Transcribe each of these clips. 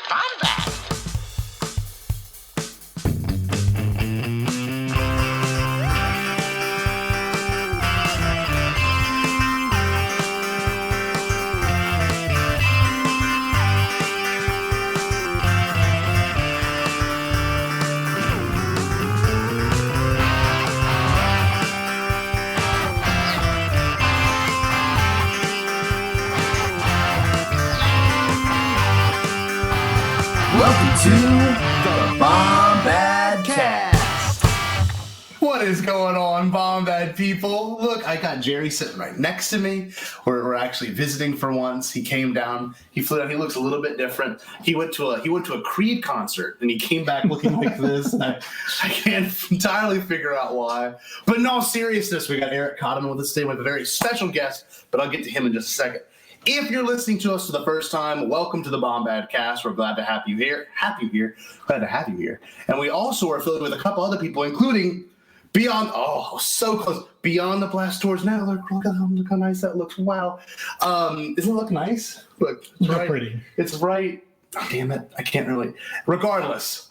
Bombad. To the Bombadcast. What is going on, Bombad people? Look, I got Gerry sitting right next to me. We're actually visiting for once. He came down. He flew down. He looks a little bit different. He went to a Creed concert and he came back looking like this. And I can't entirely figure out why. But in all seriousness, we got Eric Kotteman with us today with a very special guest. But I'll get to him in just a second. If you're listening to us for the first time, welcome to the Bombadcast. We're glad to have you here. Glad to have you here. And we also are affiliated with a couple other people, including Beyond. Oh, so close. Beyond the Blast Doors Now. Look how nice that looks. Wow. Doesn't it look nice? Look, it's right. Pretty. It's right. Oh, damn it. I can't really. Regardless.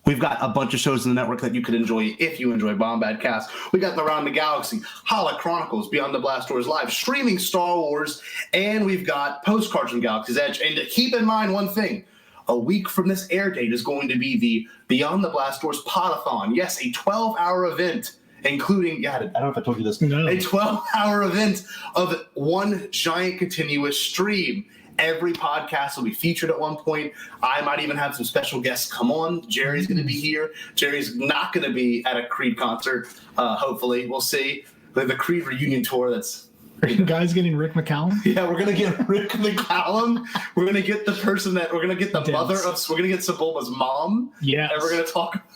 We've got a bunch of shows in the network that you could enjoy if you enjoy Bombadcast. We got the Around the Galaxy, Hala Chronicles, Beyond the Blast Doors Live, streaming Star Wars, and we've got Postcards from Galaxy's Edge. And keep in mind one thing. A week from this air date is going to be the Beyond the Blast Doors Podathon. Yes, a 12-hour event, including, I don't know if I told you this, no. A 12-hour event of one giant continuous stream. Every podcast will be featured at one point. I might even have some special guests come on. Gerry's going to be here. Gerry's not going to be at a Creed concert, hopefully. We'll see. The Creed reunion tour, that's... Are you guys getting Rick McCallum? Yeah, we're going to get Rick McCallum. We're going to get the person that... We're going to get the mother of... We're going to get Sebulba's mom. Yes. And we're going to talk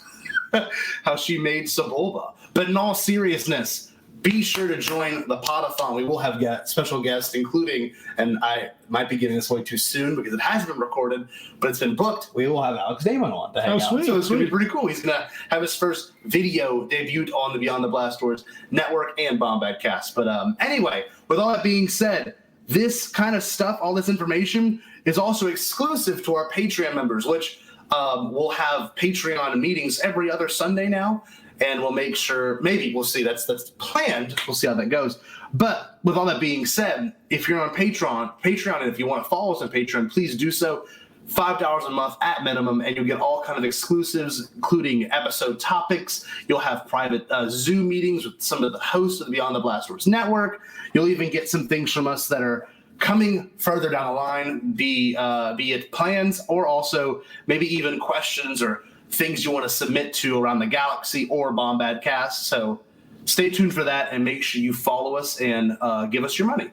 how she made Sebulba. But in all seriousness... Be sure to join the Podathon. We will have special guests, including, and I might be giving this away too soon because it hasn't been recorded, but it's been booked. We will have Alex Damon on to hang out. Sweet, so it's going to be pretty cool. He's going to have his first video debuted on the Beyond the Blast Doors network and Bombadcast. But anyway, with all that being said, this kind of stuff, all this information, is also exclusive to our Patreon members, which we'll have Patreon meetings every other Sunday now. And we'll make sure, maybe we'll see, that's planned. We'll see how that goes. But with all that being said, if you're on Patreon, and if you want to follow us on Patreon, please do so. $5 a month at minimum, and you'll get all kind of exclusives, including episode topics. You'll have private Zoom meetings with some of the hosts of the Beyond the Blast Doors Network. You'll even get some things from us that are coming further down the line, be it plans or also maybe even questions or things you want to submit to Around the Galaxy or Bombadcast. So stay tuned for that and make sure you follow us and give us your money.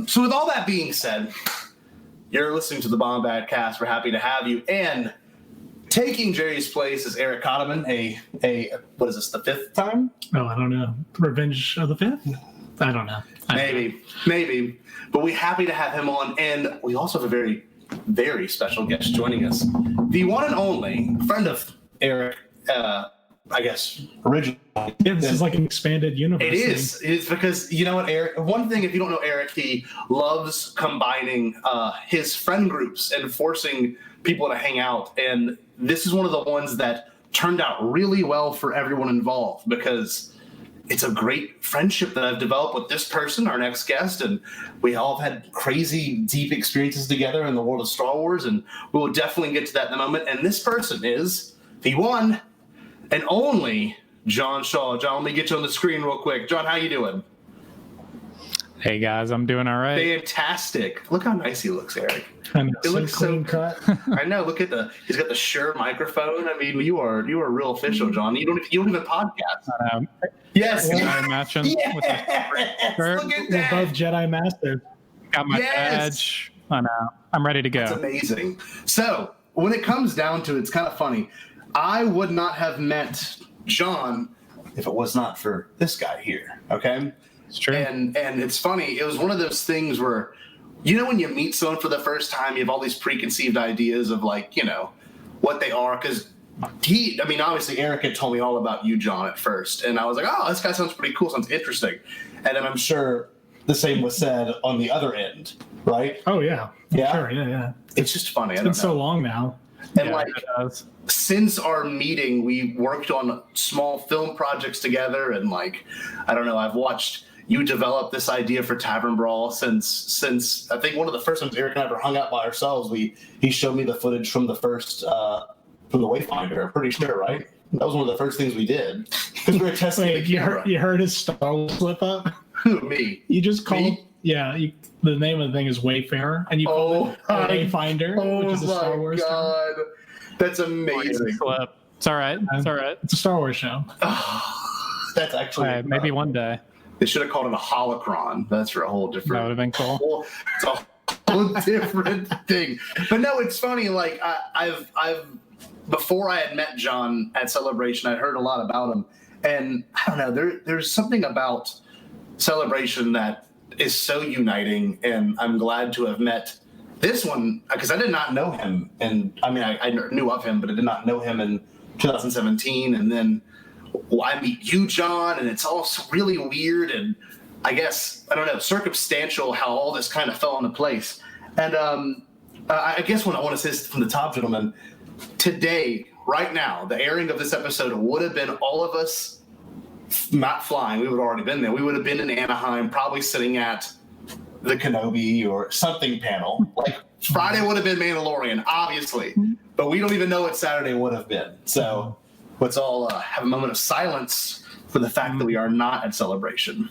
So with all that being said, you're listening to the Bombadcast. We're happy to have you. And taking Gerry's place is Eric Kotteman, a what is this, the fifth time? Oh, I don't know. Revenge of the Fifth? I don't know. Maybe. But we're happy to have him on. And we also have a very, very special guest joining us. The one and only friend of Eric, I guess, originally. Yeah, this is like an expanded universe. It is. It's because, you know what, Eric, one thing, if you don't know Eric, he loves combining his friend groups and forcing people to hang out. And this is one of the ones that turned out really well for everyone involved because it's a great friendship that I've developed with this person, our next guest, and we all have had crazy, deep experiences together in the world of Star Wars, and we will definitely get to that in a moment. And this person is the one and only John Shaw. John, let me get you on the screen real quick. John, how you doing? Hey, guys, I'm doing all right. Fantastic. Look how nice he looks, Eric. It looks so cut. I know. Look at he's got the Shure microphone. I mean, you are real official, John. You don't even podcast. Yes. Jedi matching with the shirt. Look at that. Above Jedi Master. Got my badge. I know. I'm ready to go. That's amazing. So when it comes down to it, it's kind of funny. I would not have met John if it was not for this guy here. Okay. It's true. And it's funny. It was one of those things where, you know, when you meet someone for the first time, you have all these preconceived ideas of like, you know, what they are. Because obviously Eric had told me all about you, John, at first. And I was like, oh, this guy sounds pretty cool. Sounds interesting. And then I'm sure the same was said on the other end, right? Oh yeah. Yeah? Sure. Yeah. It's just funny. It's been so long now. And Yeah, like, it does. since our meeting, we worked on small film projects together, and like, I don't know, I've watched you develop this idea for Tavern Brawl since I think one of the first times Eric and I ever hung out by ourselves. He showed me the footage from the first from the Wayfinder. I'm pretty sure, right? That was one of the first things we did because we were testing the camera. You heard his Star Wars slip up? Who, me? You just called. Me? Yeah. The name of the thing is Wayfarer, and you called it Wayfinder, which is a Star Wars term. God, that's amazing. Slip. It's all right. It's all right. It's a Star Wars show. That's actually All right, maybe one day. They should have called it a holocron. That's for a whole different. That would have been cool. It's a whole different thing. But no, it's funny. Like I've before I had met John at Celebration, I'd heard a lot about him, and I don't know. There's something about Celebration that is so uniting, and I'm glad to have met this one because I did not know him, and I mean I knew of him, but I did not know him in 2017, and then I meet you, John, and it's all really weird, and I guess I don't know, circumstantial how all this kind of fell into place. And I guess what I want to say is from the top, gentlemen, today, right now, the airing of this episode would have been all of us not flying. We would have already been there. We would have been in Anaheim, probably sitting at the Kenobi or something panel. Like Friday would have been Mandalorian, obviously, but we don't even know what Saturday would have been. So let's all have a moment of silence for the fact that we are not at Celebration.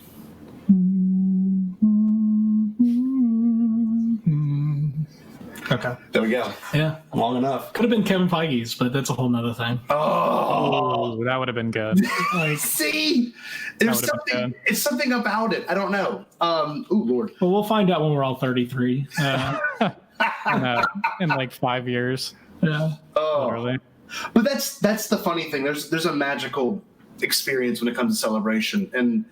Okay. There we go. Yeah. Long enough. Could have been Kevin Feige's, but that's a whole nother thing. Oh, That would have been good. Like, see, there's That would've been something. good. It's something about it. I don't know. Oh Lord. well, we'll find out when we're all 33. In like 5 years, Yeah. Oh, literally. but that's the funny thing. There's a magical experience when it comes to Celebration. And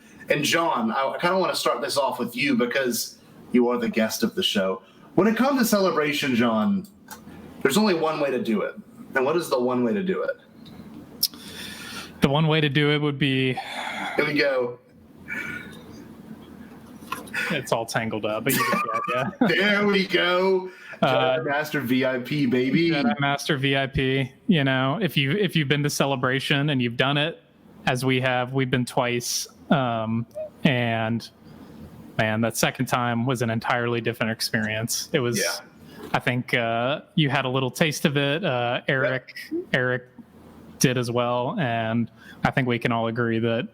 John, I kind of want to start this off with you because you are the guest of the show. When it comes to Celebration, John, there's only one way to do it. And what is the one way to do it? The one way to do it would be, Here we go. it's all tangled up, but you get the idea. There we go. Jedi Master VIP, baby. Jedi Master VIP. You know, if you've been to Celebration and you've done it, as we have, we've been twice, and man, that second time was an entirely different experience. It was, I think, you had a little taste of it. Eric did as well, and I think we can all agree that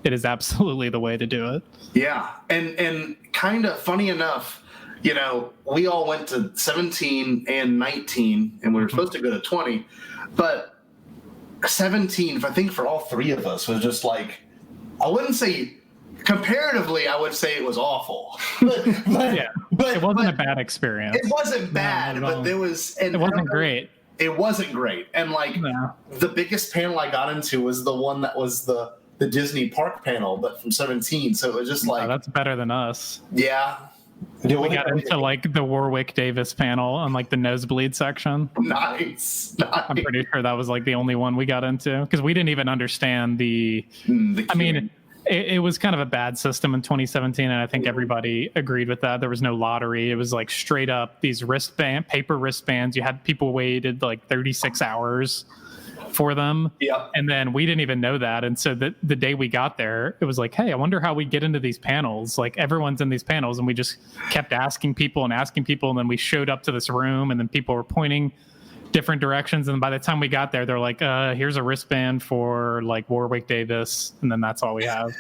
it is absolutely the way to do it. Yeah, and kind of funny enough, you know, we all went to 17 and 19, and we were supposed to go to 20, but 17, I think for all three of us, was just like, I wouldn't say, comparatively, I would say it was awful. but It wasn't a bad experience. It wasn't bad, No, but there was... And It wasn't great. It wasn't great. And like, the biggest panel I got into was the one that was the Disney Park panel, but from 17. So it was just like... Oh, that's better than us. Yeah. We got into like the Warwick Davis panel on like the nosebleed section. Nice. I'm pretty sure that was like the only one we got into because we didn't even understand I mean, it was kind of a bad system in 2017, and I think everybody agreed with that. There was no lottery. It was like straight up these paper wristbands. You had people waited like 36 hours for them. Yep. And then we didn't even know that. And so the day we got there, it was like, hey, I wonder how we get into these panels. Like everyone's in these panels, and we just kept asking people. And then we showed up to this room, and then people were pointing different directions. And by the time we got there, they're like, here's a wristband for like Warwick Davis. And then that's all we have.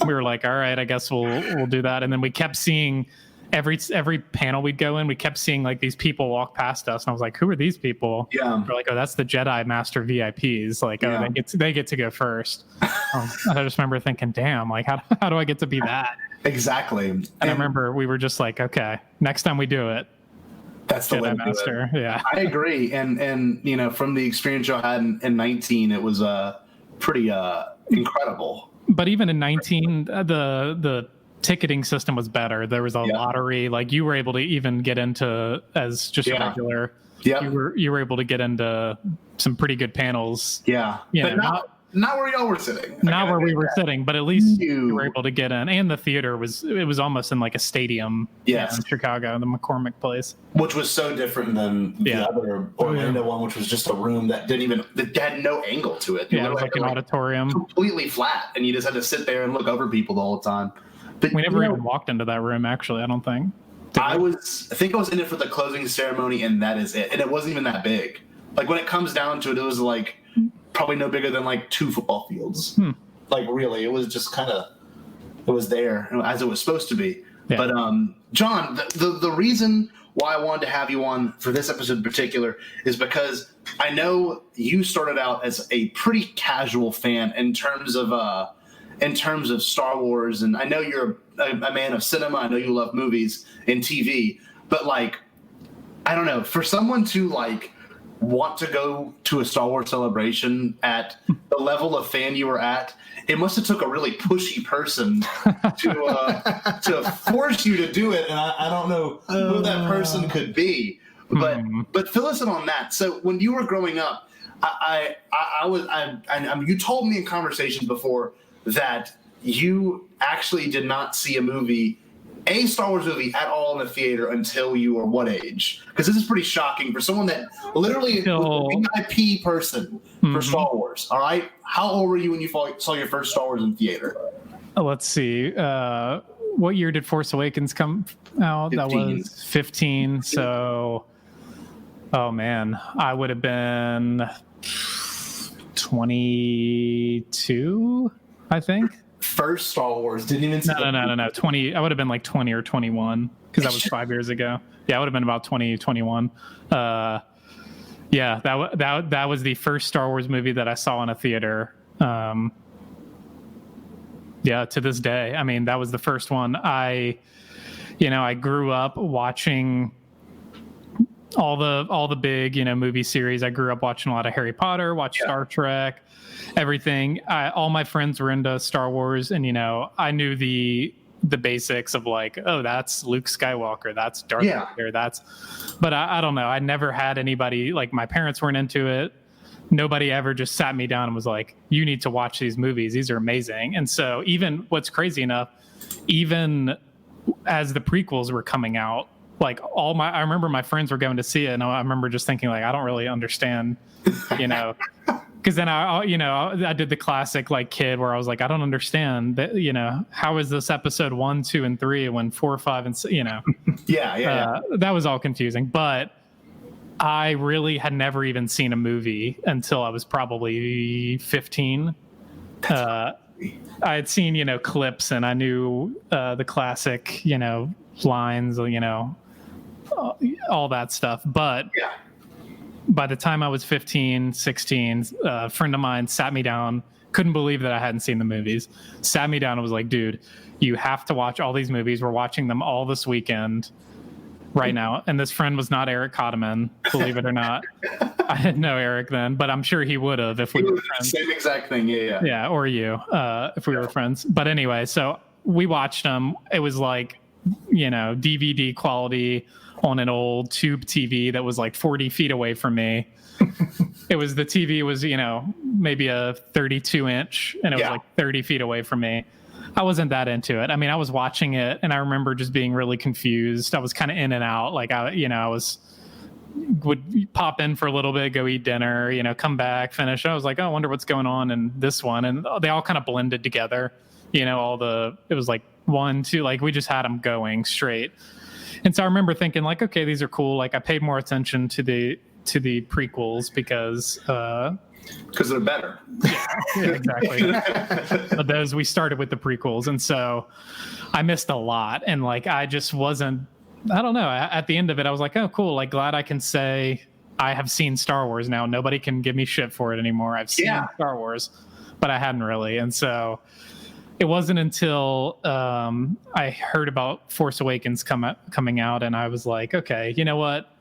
We were like, all right, I guess we'll do that. And then we kept seeing every panel we'd go in, we kept seeing like these people walk past us, and I was like, who are these people? Yeah. We're like, oh, that's the Jedi Master VIPs. Like, Yeah. they get to go first. I just remember thinking, damn, like how do I get to be that? Exactly. And I remember we were just like, okay, next time we do it, that's the way Jedi to do it. Master. Yeah. I agree. And you know, from the experience I had in 19, it was pretty incredible. But even in 19, the ticketing system was better. There was a lottery. Like you were able to even get into as just a regular. Yeah. You were able to get into some pretty good panels. Yeah. You But know, not where y'all were sitting. Not where we were sitting, but at least you were able to get in. And the theater was almost in like a stadium. Yes. In Chicago, the McCormick Place, which was so different than the other Orlando one, which was just a room that had no angle to it. Yeah, it was like an auditorium, completely flat, and you just had to sit there and look over people the whole time. But we never even walked into that room. Actually, I don't think. I think I was in it for the closing ceremony, and that is it. And it wasn't even that big. Like when it comes down to it, it was like probably no bigger than like 2 football fields. Like really, it was just kind of it was there as it was supposed to be. Yeah. But John, the reason why I wanted to have you on for this episode in particular is because I know you started out as a pretty casual fan in terms of Star Wars, and I know you're a man of cinema. I know you love movies and TV, but like, I don't know, for someone to like want to go to a Star Wars celebration at the level of fan you were at, it must have took a really pushy person to force you to do it, and I don't know who that person could be. But fill us in on that. So when you were growing up, you told me in conversations before that you actually did not see a Star Wars movie at all in the theater until you were what age? Because this is pretty shocking for someone that literally was a VIP person for Star Wars. All right, how old were you when you saw your first Star Wars in theater? Let's see. What year did Force Awakens come out? 15. That was 15. So, oh man, I would have been 22, I think. First Star Wars, didn't even see no 20. I would have been like 20 or 21 because that was 5 years ago. Yeah, I would have been about 20, 21. Yeah, that was the first Star Wars movie that I saw in a theater. Yeah, to this day, I mean, that was the first one. I grew up watching all the big movie series. I grew up watching a lot of Harry Potter, watched Star Trek, everything. All my friends were into Star Wars, and I knew the basics of like, oh, that's Luke Skywalker, that's Darth Vader, but I don't know. I never had anybody, like my parents weren't into it. Nobody ever just sat me down and was like, you need to watch these movies. These are amazing. And so even what's crazy enough, even as the prequels were coming out, like I remember my friends were going to see it, and I remember just thinking like, I don't really understand, because then I did the classic like kid where I was like, I don't understand that, how is this episode 1, 2, and 3 when 4, 5, and that was all confusing. But I really had never even seen a movie until I was probably 15. I had seen clips, and I knew the classic lines, all that stuff. But by the time I was 15, 16, a friend of mine sat me down, couldn't believe that I hadn't seen the movies, sat me down and was like, dude, you have to watch all these movies. We're watching them all this weekend right now. And this friend was not Eric Kotteman, believe it or not. I didn't know Eric then, but I'm sure he would have if we were friends. Same exact thing, yeah. Yeah, or you, if we were friends. But anyway, so we watched them. It was like, DVD quality on an old tube TV that was like 40 feet away from me. The TV was, maybe a 32-inch, and it was like 30 feet away from me. I wasn't that into it. I mean, I was watching it, and I remember just being really confused. I was kind of in and out. Like, would pop in for a little bit, go eat dinner, come back, finish. I was like, oh, I wonder what's going on in this one. And they all kind of blended together. It was like 1, 2, like we just had them going straight. And so I remember thinking like, okay, these are cool. Like I paid more attention to the prequels because they're better. Yeah, exactly. But those, we started with the prequels, and so I missed a lot. And like I just wasn't, I don't know, at the end of it I was like, oh cool, like glad I can say I have seen Star Wars now. Nobody can give me shit for it anymore. I've seen Star Wars, but I hadn't really. And so it wasn't until I heard about Force Awakens coming out, and I was like, okay, you know what?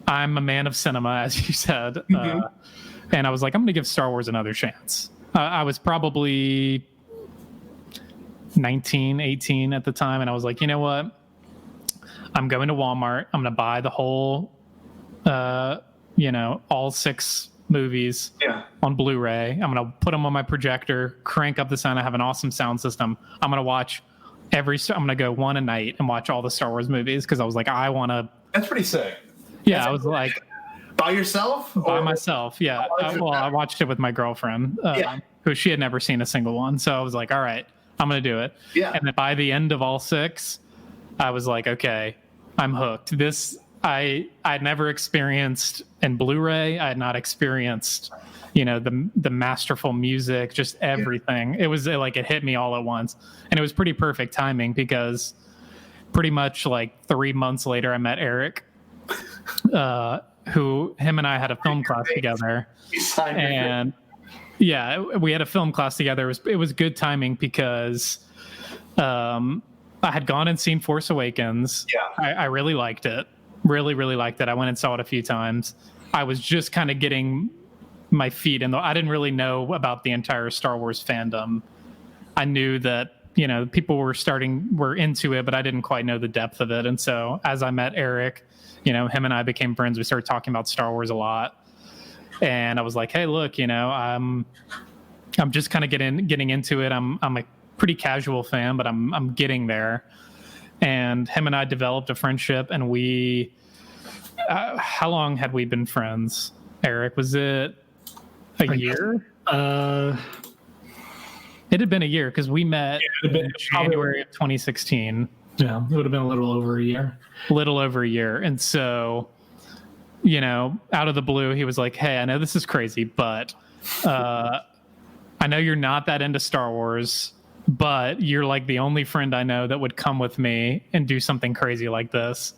I'm a man of cinema, as you said. Mm-hmm. And I was like, I'm going to give Star Wars another chance. I was probably 19, 18 at the time, and I was like, you know what? I'm going to Walmart. I'm going to buy the whole, all 6 movies Yeah. on Blu-ray. I'm going to put them on my projector, crank up the sound. I have an awesome sound system. I'm going to watch I'm going to go one a night and watch all the Star Wars movies because I was like, I want to. That's pretty sick. Yeah, I was like. By yourself? By myself, yeah. I watched it with my girlfriend, who she had never seen a single one. So I was like, all right, I'm going to do it. Yeah. And then by the end of all 6, I was like, okay, I'm hooked. This I'd never experienced in Blu-ray. I had not experienced, the masterful music, just everything. It was like it hit me all at once, and it was pretty perfect timing because pretty much like 3 months later, I met Eric, who him and I had a film class together, and we had a film class together. It was good timing because I had gone and seen Force Awakens. Yeah, I really liked it. Really, really liked it. I went and saw it a few times. I was just kind of getting my feet in I didn't really know about the entire Star Wars fandom. I knew that, people were into it, but I didn't quite know the depth of it. And so as I met Eric, him and I became friends. We started talking about Star Wars a lot. And I was like, hey, look, I'm just kind of getting into it. I'm a pretty casual fan, but I'm getting there. And him and I developed a friendship, and we how long had we been friends, Eric? Was it a year? It had been a year because we met in January of 2016. Yeah, it would have been a little over a year. And so, out of the blue, he was like, hey, I know this is crazy, but I know you're not that into Star Wars, but you're like the only friend I know that would come with me and do something crazy like this.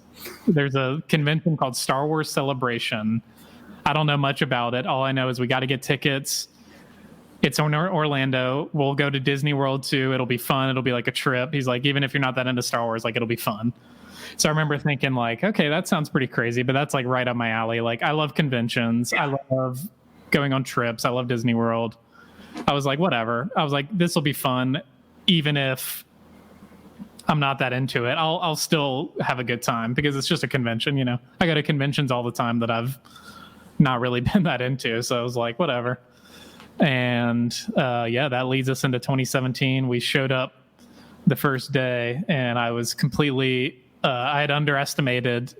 There's a convention called Star Wars Celebration. I don't know much about it. All I know is we got to get tickets. It's in Orlando. We'll go to Disney World too. It'll be fun. It'll be like a trip. He's like, even if you're not that into Star Wars, like it'll be fun. So I remember thinking like, okay, that sounds pretty crazy, but that's like right up my alley. Like I love conventions. I love going on trips. I love Disney World. I was like, whatever. I was like, this will be fun. Even if I'm not that into it, I'll still have a good time because it's just a convention, I go to conventions all the time that I've not really been that into. So I was like, whatever. And that leads us into 2017. We showed up the first day, and I was completely, I had underestimated.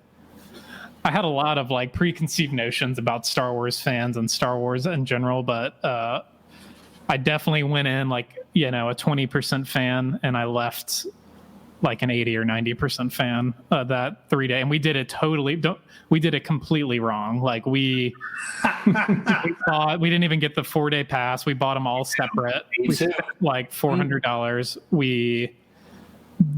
I had a lot of like preconceived notions about Star Wars fans and Star Wars in general, but I definitely went in like, a 20% fan, and I left like an 80 or 90% fan that 3 day. And we did it completely wrong. Like we didn't even get the 4 day pass. We bought them all separate. We spent like $400. We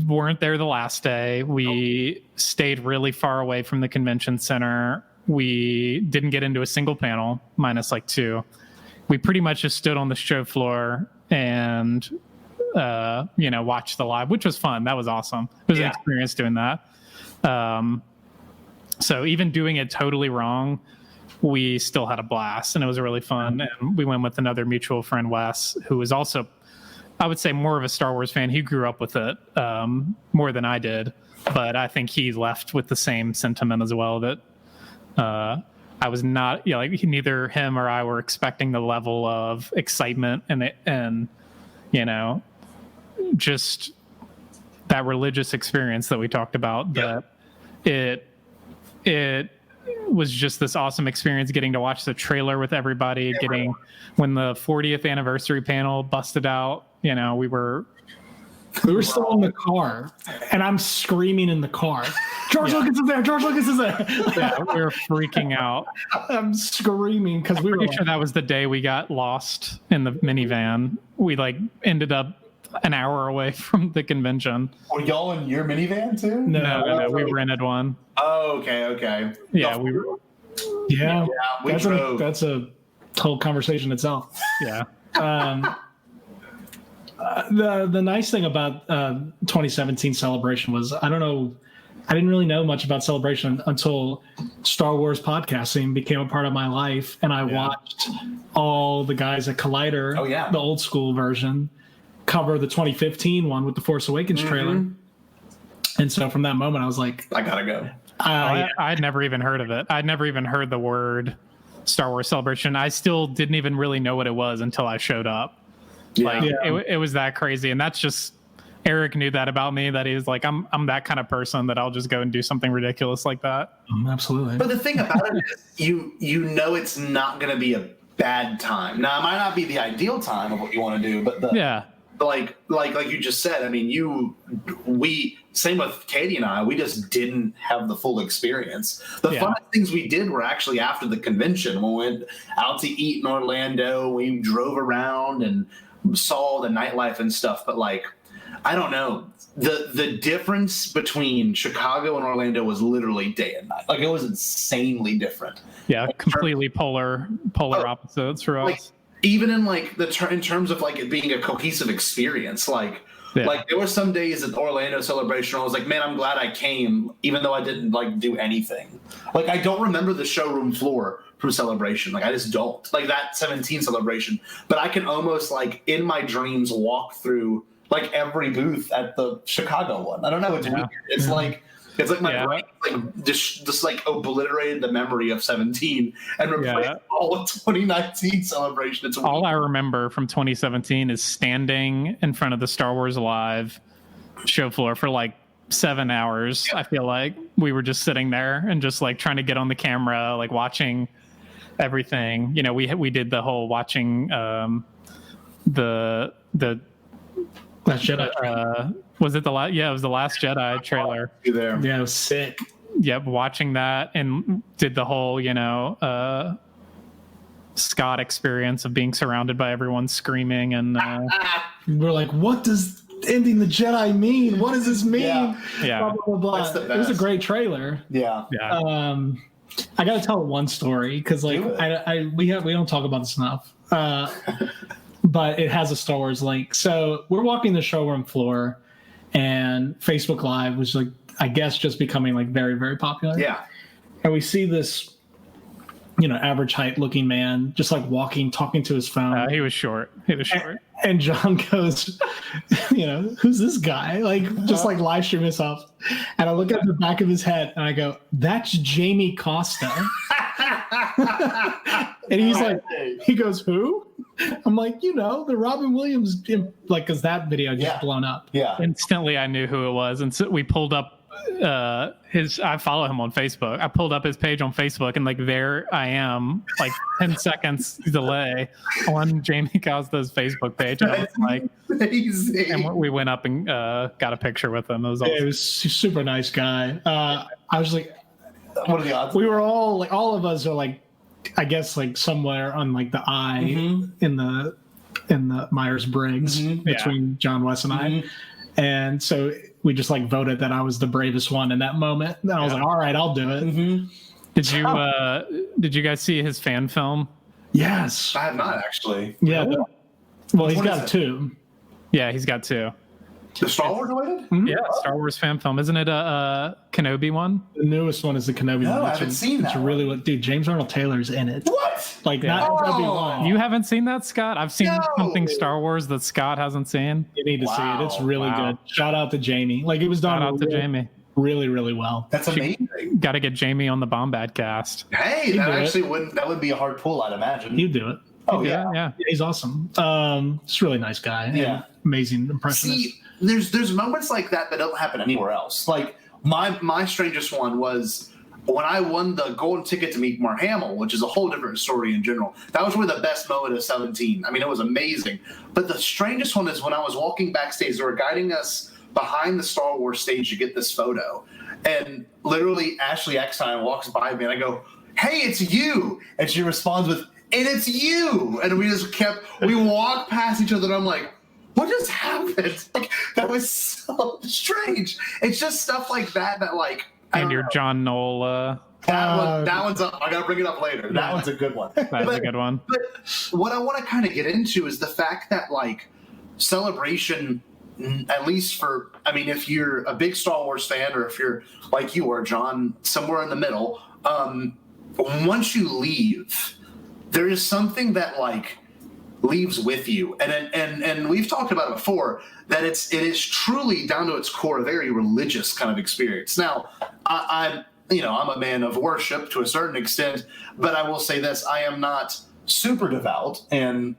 weren't there the last day. We stayed really far away from the convention center. We didn't get into a single panel, minus like 2. We pretty much just stood on the show floor and watched the live, which was fun. That was awesome. It was an experience doing that. So even doing it totally wrong, we still had a blast, and it was really fun. And we went with another mutual friend, Wes, who was also, I would say, more of a Star Wars fan. He grew up with it more than I did, but I think he left with the same sentiment as well, that I was not, neither him or I were expecting the level of excitement and just that religious experience that we talked about. That it was just this awesome experience getting to watch the trailer with everybody, when the 40th anniversary panel busted out, we were still in the car, and I'm screaming in the car, George Lucas is there, George Lucas is there. Yeah, we were freaking out. I'm screaming because we were pretty sure that was the day we got lost in the minivan. We ended up an hour away from the convention. Were y'all in your minivan too? No, we rented one. Oh, okay. Yeah, we were. Yeah, that's a whole conversation itself. Yeah. The nice thing about 2017 Celebration was, I didn't really know much about Celebration until Star Wars podcasting became a part of my life, and I watched all the guys at Collider, the old school version, cover the 2015 one with the Force Awakens trailer. And so from that moment, I was like, I gotta go. I'd never even heard of it. I'd never even heard the word Star Wars Celebration. I still didn't even really know what it was until I showed up. It was that crazy, and that's just Eric knew that about me. That he was like, I'm that kind of person that I'll just go and do something ridiculous like that. Absolutely. But the thing about it is, you know, it's not going to be a bad time. Now, it might not be the ideal time of what you want to do, but like you just said, I mean, we same with Katie and I, we just didn't have the full experience. The funnest things we did were actually after the convention. We went out to eat in Orlando. We drove around and saw the nightlife and stuff. But like, I don't know, the difference between Chicago and Orlando was literally day and night. Like, it was insanely different. Yeah, completely polar opposites for us. Like, even in like in terms of like it being a cohesive experience, like there were some days at the Orlando Celebration where I was like, man, I'm glad I came, even though I didn't like do anything. Like, I don't remember the showroom floor from Celebration. Like, I just don't. Like, that 17 Celebration. But I can almost, like, in my dreams, walk through like every booth at the Chicago one. I don't know. It's weird. It's like my brain like just like obliterated the memory of 17 and replaced all of 2019 Celebration. It's all I remember from 2017 is standing in front of the Star Wars Live show floor for like 7 hours. I feel like we were just sitting there and just like trying to get on the camera, like watching everything. You know, we did the whole watching the Last Jedi. Was it the last? Yeah, it was the Last Jedi trailer. There. Yeah, it was sick. Yep, watching that and did the whole, Scott experience of being surrounded by everyone screaming and we're like, what does ending the Jedi mean? What does this mean? Yeah. Blah, blah, blah, blah. That's the best. It was a great trailer. Yeah. I got to tell one story because like we don't talk about this enough. But it has a Star Wars link. So we're walking the showroom floor, and Facebook Live was like, I guess, just becoming like very, very popular. Yeah. And we see this, average height looking man just like walking, talking to his phone. He was short. And John goes, who's this guy? Like, just like live stream himself. And I look at the back of his head and I go, that's Jamie Costa. And he's like, he goes, who? I'm like, the Robin Williams, like, because that video just blown up. Yeah. Instantly, I knew who it was. And so we pulled up I follow him on Facebook. I pulled up his page on Facebook, and like there I am, like 10 seconds delay on Jamie Costa's Facebook page. And I was like, amazing. And we went up and got a picture with him. It was awesome. It was a super nice guy. I was like, what are the odds? We were all like, all of us are like, I guess like somewhere on like the eye in the Myers-Briggs between John West and I. And so we just like voted that I was the bravest one in that moment. And I was like, all right, I'll do it. Did you guys see his fan film? Yes. I have not actually. Yeah. Well, he's got two. Yeah, he's got two. The Star Wars related? Yeah, Star Wars fan film. Isn't it a Kenobi one? The newest one is the Kenobi one. No, I haven't seen that. It's really dude, James Arnold Taylor's in it. What? Like, not Obi-Wan. You haven't seen that, Scott? I've seen something Star Wars that Scott hasn't seen. You need to see it. It's really good. Shout out to Jamie. Like, it was done Jamie. Really, really well. That's amazing. Got to get Jamie on the Bombadcast. Hey, that would be a hard pull, I'd imagine. You'd do it. Oh, yeah. He's awesome. Just a really nice guy. Yeah. Amazing impressionist. See, there's moments like that don't happen anywhere else. Like, my strangest one was when I won the golden ticket to meet Mark Hamill, which is a whole different story in general. That was really the best moment of 17. I mean, it was amazing. But the strangest one is when I was walking backstage. They were guiding us behind the Star Wars stage to get this photo. And literally Ashley Eckstein walks by me and I go, hey, it's you. And she responds with, and it's you. And we walked past each other and I'm like, what just happened? Like, that was so strange. It's just stuff like that like, and your John Knoll. That one's up. I gotta bring it up later. That one's a good one. That's a good one. But what I want to kind of get into is the fact that like Celebration, at least if you're a big Star Wars fan or if you're like you are, John, somewhere in the middle, once you leave, there is something that like leaves with you, and we've talked about it before, that it is truly down to its core a very religious kind of experience. Now, I'm a man of worship to a certain extent, but I will say this: I am not super devout, and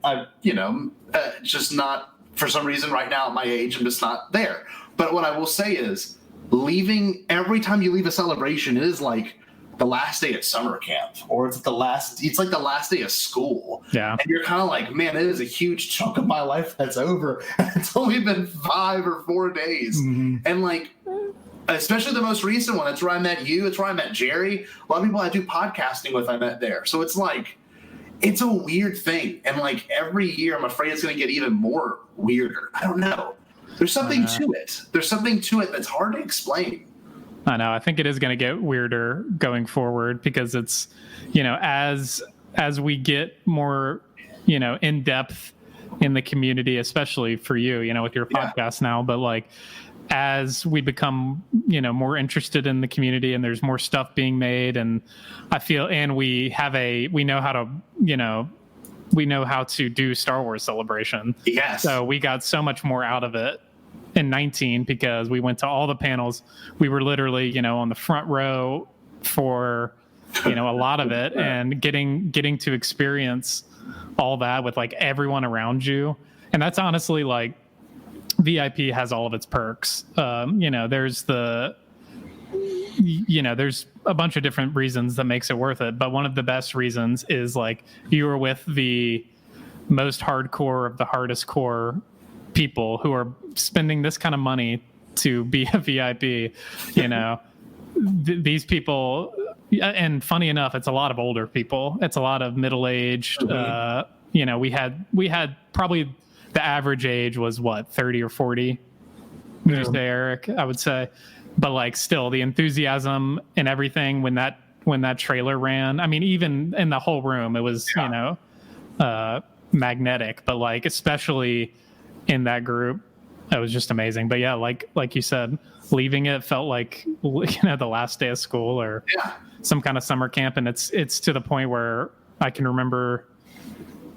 just not, for some reason right now at my age, I'm just not there. But what I will say is, every time you leave a celebration, it is like the last day at summer camp, or it's like the last day of school. Yeah. And you're kind of like, man, it is a huge chunk of my life that's over. And it's only been 5 or 4 days. Mm-hmm. And like, especially the most recent one, that's where I met you. It's where I met Gerry. A lot of people I do podcasting with, I met there. So it's like, it's a weird thing. And like every year, I'm afraid it's going to get even more weirder. I don't know. There's something to it. There's something to it that's hard to explain. I know. I think it is going to get weirder going forward because it's, as we get more, in depth in the community, especially for you, with your podcast now, but like as we become, more interested in the community and there's more stuff being made, and I feel, and we know how to do Star Wars Celebration. Yes. So we got so much more out of it in 19 because we went to all the panels. We were literally, on the front row for, a lot of it, and getting to experience all that with like everyone around you. And that's honestly like VIP has all of its perks. There's there's a bunch of different reasons that makes it worth it. But one of the best reasons is like you are with the most hardcore of the hardest core people who are spending this kind of money to be a VIP, these people, and funny enough, it's a lot of older people. It's a lot of middle-aged, Mm-hmm. we had probably the average age was what, 30 or 40, would you say, Eric? I would say, but like still the enthusiasm and everything when that trailer ran, I mean, even in the whole room, it was, magnetic, but like, especially in that group, it was just amazing. But yeah, like you said, leaving it felt like the last day of school or some kind of summer camp, and it's to the point where I can remember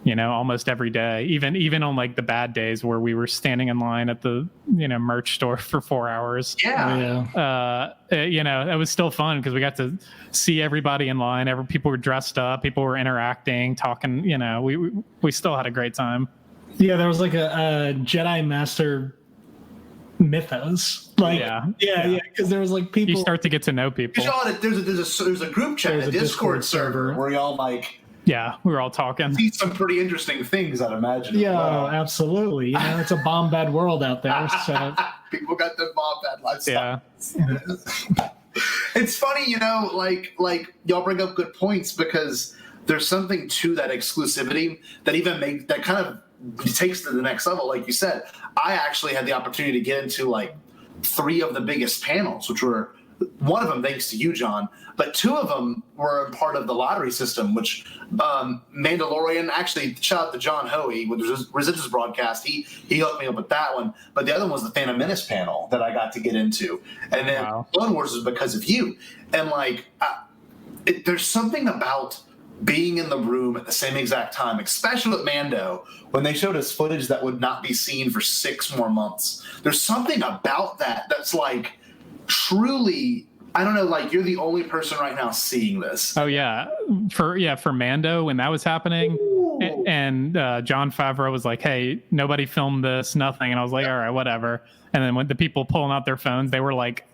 almost every day, even on like the bad days where we were standing in line at the merch store for 4 hours. It was still fun because we got to see everybody in line. People were dressed up, people were interacting, talking. We still had a great time. Yeah, there was like a Jedi Master mythos. Like, because there was like people. You start to get to know people. There's a group chat, a Discord server where y'all like. Yeah, we were all talking. See some pretty interesting things, I'd imagine. Yeah, absolutely. It's a Bombad world out there. So people got the Bombad lifestyle. Yeah. It's funny, like y'all bring up good points because there's something to that exclusivity that kind of takes to the next level. Like you said, I actually had the opportunity to get into like 3 of the biggest panels, which were one of them thanks to you, John, but 2 of them were part of the lottery system, which Mandalorian, actually, shout out to John Hoey with the Residuals broadcast. He hooked me up with that one. But the other one was the Phantom Menace panel that I got to get into. And then Clone Wars was because of you. And like, there's something about being in the room at the same exact time, especially with Mando, when they showed us footage that would not be seen for 6 more months. There's something about that's like, truly, I don't know, like you're the only person right now seeing this. Oh yeah, for Mando when that was happening, and Jon Favreau was like, "Hey, nobody filmed this, nothing," and I was like, "All right, whatever." And then when the people pulling out their phones, they were like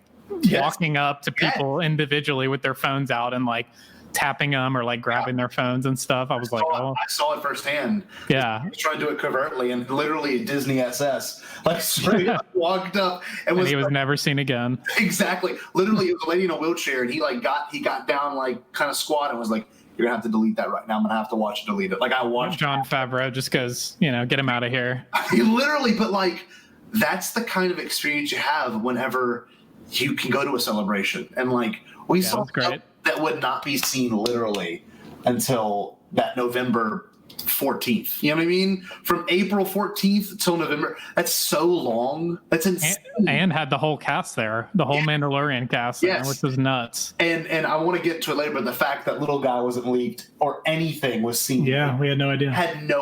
walking up to people individually with their phones out and like tapping them or like grabbing their phones and stuff. I was I saw it firsthand. Yeah. He was trying to do it covertly, and literally a Disney SS like straight up walked up and he was never seen again. Exactly. Literally, it was a lady in a wheelchair, and he got down like kind of squat and was like, "You're gonna have to delete that right now. I'm gonna have to watch it delete it." Like I watched Jon Favreau just goes, get him out of here. Literally, but like that's the kind of experience you have whenever you can go to a celebration, and like we saw great. That would not be seen literally until that November 14th. You know what I mean? From April 14th till November. That's so long. That's insane. And had the whole cast there, the whole Mandalorian cast there, which was nuts. And I want to get to it later, but the fact that little guy wasn't leaked or anything was seen. Yeah, we had no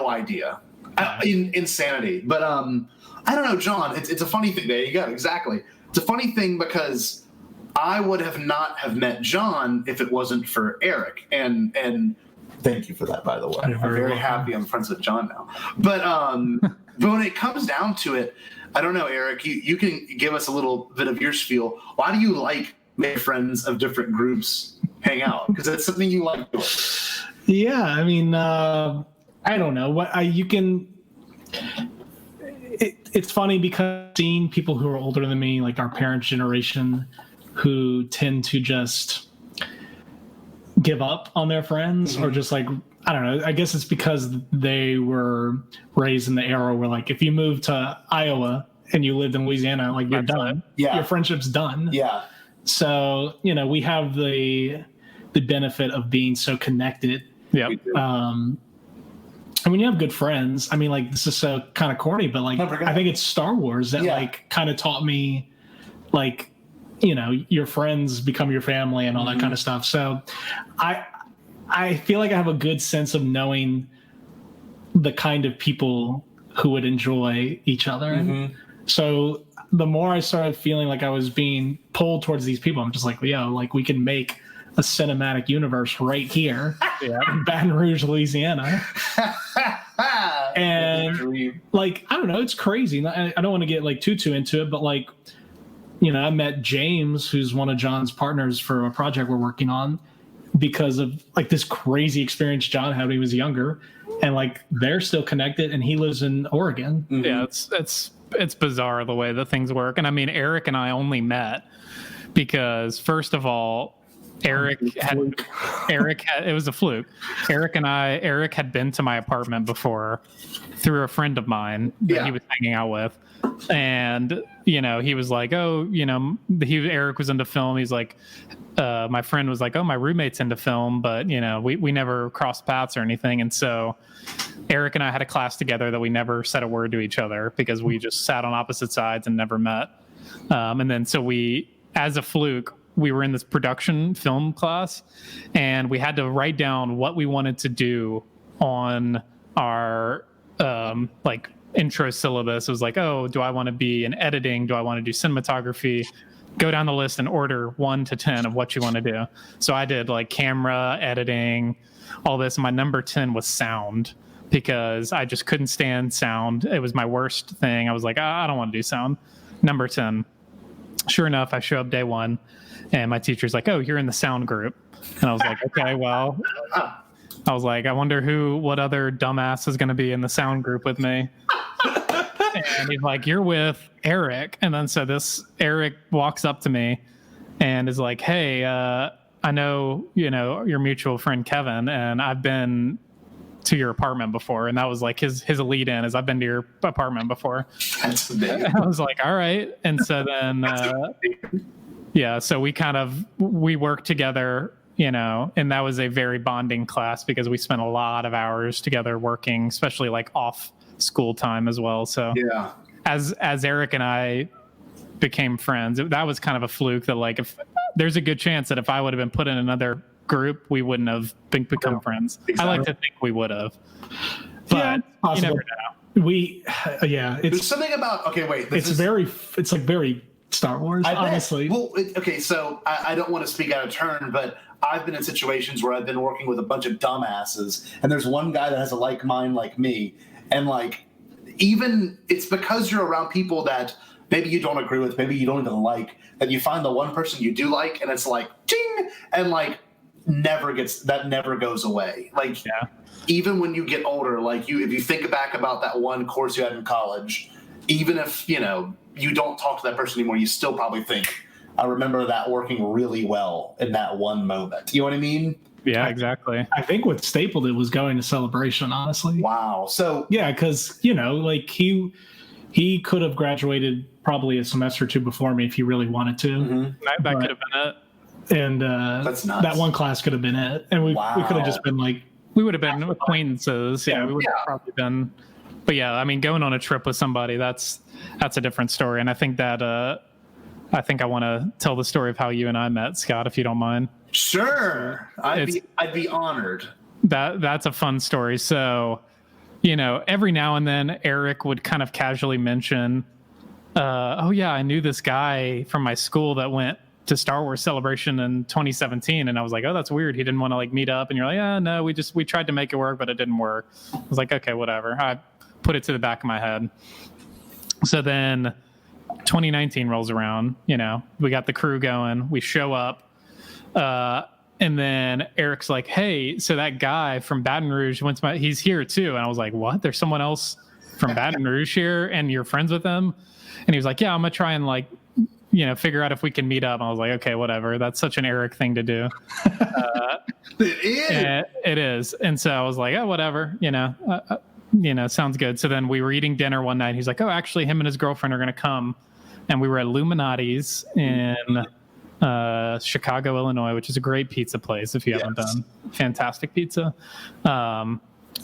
idea. Insanity. But I don't know, John, it's a funny thing. There you go. Exactly. It's a funny thing because I would have not have met John if it wasn't for Eric. And thank you for that, by the way. I'm very happy I'm friends with John now. But when it comes down to it, I don't know, Eric, you can give us a little bit of your spiel. Why do you like making friends of different groups hang out? Because that's something you like doing. Yeah, I mean, I don't know. It's funny because seeing people who are older than me, like our parents' generation, who tend to just give up on their friends or just like, I don't know. I guess it's because they were raised in the era where, like, if you move to Iowa and you lived in Louisiana, like, you're done. Yeah. Your friendship's done. Yeah. So, we have the benefit of being so connected. Yeah. And when you have good friends, I mean, like, this is so kind of corny, but like, I think it's Star Wars that like kind of taught me, like, your friends become your family and all that kind of stuff. So I feel like I have a good sense of knowing the kind of people who would enjoy each other. So the more I started feeling like I was being pulled towards these people, I'm just like, like, we can make a cinematic universe right here in Baton Rouge, Louisiana. And like, I don't know, it's crazy. I don't want to get like too into it, but like, I met James, who's one of John's partners for a project we're working on, because of like this crazy experience John had when he was younger, and like they're still connected, and he lives in Oregon. Yeah, it's bizarre the way that things work. And I mean, Eric and I only met because, first of all, Eric had it was a fluke. Eric had been to my apartment before through a friend of mine that he was hanging out with. And he was like, Eric was into film. He's like, my friend was like, oh, my roommate's into film, but we never crossed paths or anything. And so Eric and I had a class together that we never said a word to each other because we just sat on opposite sides and never met. And then so as a fluke, we were in this production film class, and we had to write down what we wanted to do on our like intro syllabus. It was like, oh, do I want to be in editing? Do I want to do cinematography? Go down the list and order 1 to 10 of what you want to do. So I did like camera, editing, all this. And my number 10 was sound, because I just couldn't stand sound. It was my worst thing. I was like, I don't want to do sound. Number 10. Sure enough, I show up day one, and my teacher's like, oh, you're in the sound group. And I was like, okay, well, I was like, I wonder what other dumbass is going to be in the sound group with me. And he's like, you're with Eric. And then so this Eric walks up to me and is like, hey, I know, your mutual friend Kevin, and I've been to your apartment before. And that was like his lead in is, I've been to your apartment before. That's big. I was like, all right. And so then, so we worked together, and that was a very bonding class because we spent a lot of hours together working, especially like off school time as well. So as Eric and I became friends, that was kind of a fluke that, like, if there's a good chance that if I would have been put in another group, we wouldn't have become friends. Exactly. I like to think we would have, but you never know. There's something about it's like very Star Wars, honestly. Well, so I don't want to speak out of turn, but I've been in situations where I've been working with a bunch of dumbasses, and there's one guy that has a like mind like me, and like, even it's because you're around people that maybe you don't agree with, maybe you don't even like, that you find the one person you do like, and it's like ding, and like never goes away. Like, even when you get older, like if you think back about that one course you had in college, even if you don't talk to that person anymore, you still probably think, I remember that working really well in that one moment. You know what I mean? Yeah, exactly. I think what stapled it was going to Celebration, honestly. Wow. So yeah, because like he could have graduated probably a semester or two before me if he really wanted to. Mm-hmm. That could have been it. And that's nuts. That one class could have been it, and we could have just been like, we would have been acquaintances. Yeah, we would have probably been. But yeah, I mean, going on a trip with somebody, that's a different story. And I think that I want to tell the story of how you and I met, Scott, if you don't mind. Sure, I'd be honored. That's a fun story. So, every now and then Eric would kind of casually mention, oh yeah, I knew this guy from my school that went to Star Wars Celebration in 2017, and I was like, oh, that's weird. He didn't want to like meet up, and you're like, yeah, no, we tried to make it work, but it didn't work. I was like, okay, whatever. I put it to the back of my head. So then 2019 rolls around. We got the crew going. We show up, and then Eric's like, hey, so that guy from Baton Rouge he's here too. And I was like, what? There's someone else from Baton Rouge here, and you're friends with him? And he was like, yeah, I'm gonna try and like, figure out if we can meet up. And I was like, okay, whatever. That's such an Eric thing to do. It is. And so I was like, oh, whatever, sounds good. So then we were eating dinner one night. He's like, oh, actually him and his girlfriend are going to come. And we were at Illuminati's in Chicago, Illinois, which is a great pizza place. If you haven't done, fantastic pizza.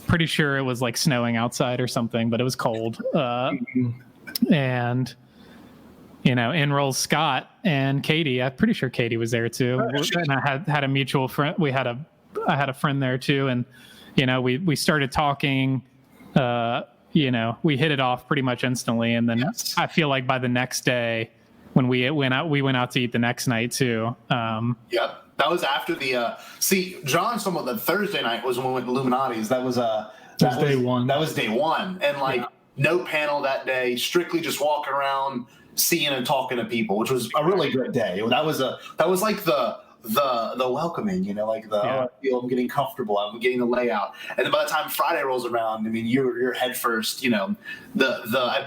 Pretty sure it was like snowing outside or something, but it was cold. And in rolls Scott and Katie. I'm pretty sure Katie was there too. And I had a mutual friend. I had a friend there too, and we started talking. We hit it off pretty much instantly, and then I feel like by the next day when we went out to eat the next night too. Yep, that was after the. See, John's talking about the Thursday night was when we went to Illuminati's. That was day one. That was day one, and no panel that day. Strictly just walking around, seeing and talking to people, which was a really good day. That was like the welcoming, I'm getting comfortable, I'm getting the layout, and then by the time Friday rolls around, I mean you're head first. I'm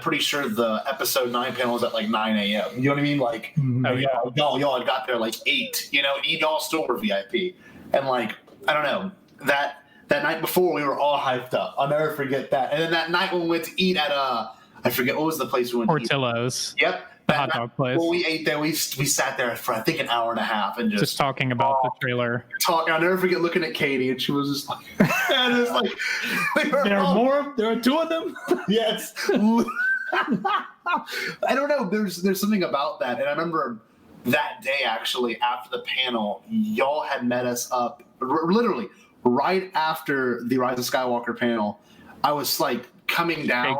pretty sure the episode 9 panel was at like 9 a.m. You know what I mean? Like, y'all had got there like 8. Y'all still were VIP, and like I don't know that night before we were all hyped up. I'll never forget that. And then that night when we went to eat at I forget what was the place we went Portillo's. to eat. Yep. The hot dog place. When we ate there, we sat there for I think an hour and a half and just talking about the trailer. I'll never forget looking at Katie, and she was just like, and it's like there are 2 of them. Yes. I don't know. There's something about that, and I remember that day actually after the panel, y'all had met us up literally right after the Rise of Skywalker panel. I was like coming down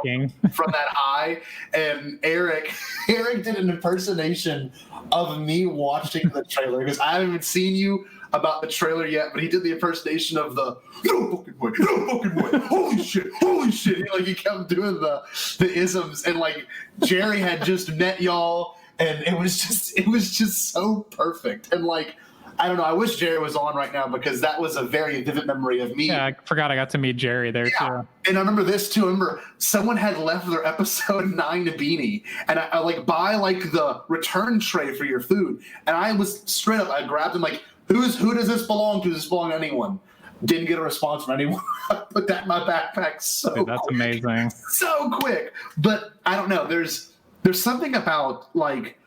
from that high, and Eric did an impersonation of me watching the trailer, because I haven't even seen you about the trailer yet, but he did the impersonation of the no fucking way, holy shit. He kept doing the isms, and like Gerry had just met y'all, and it was just so perfect. And like I don't know. I wish Gerry was on right now, because that was a very vivid memory of me. Yeah, I forgot I got to meet Gerry there too. And I remember this too. I remember someone had left their episode 9 beanie, and I like buy like the return tray for your food, and I was straight up. I grabbed him like, who does this belong to? Does this belong to anyone? Didn't get a response from anyone. I put that in my backpack that's quick. Amazing. So quick. But I don't know. There's something about like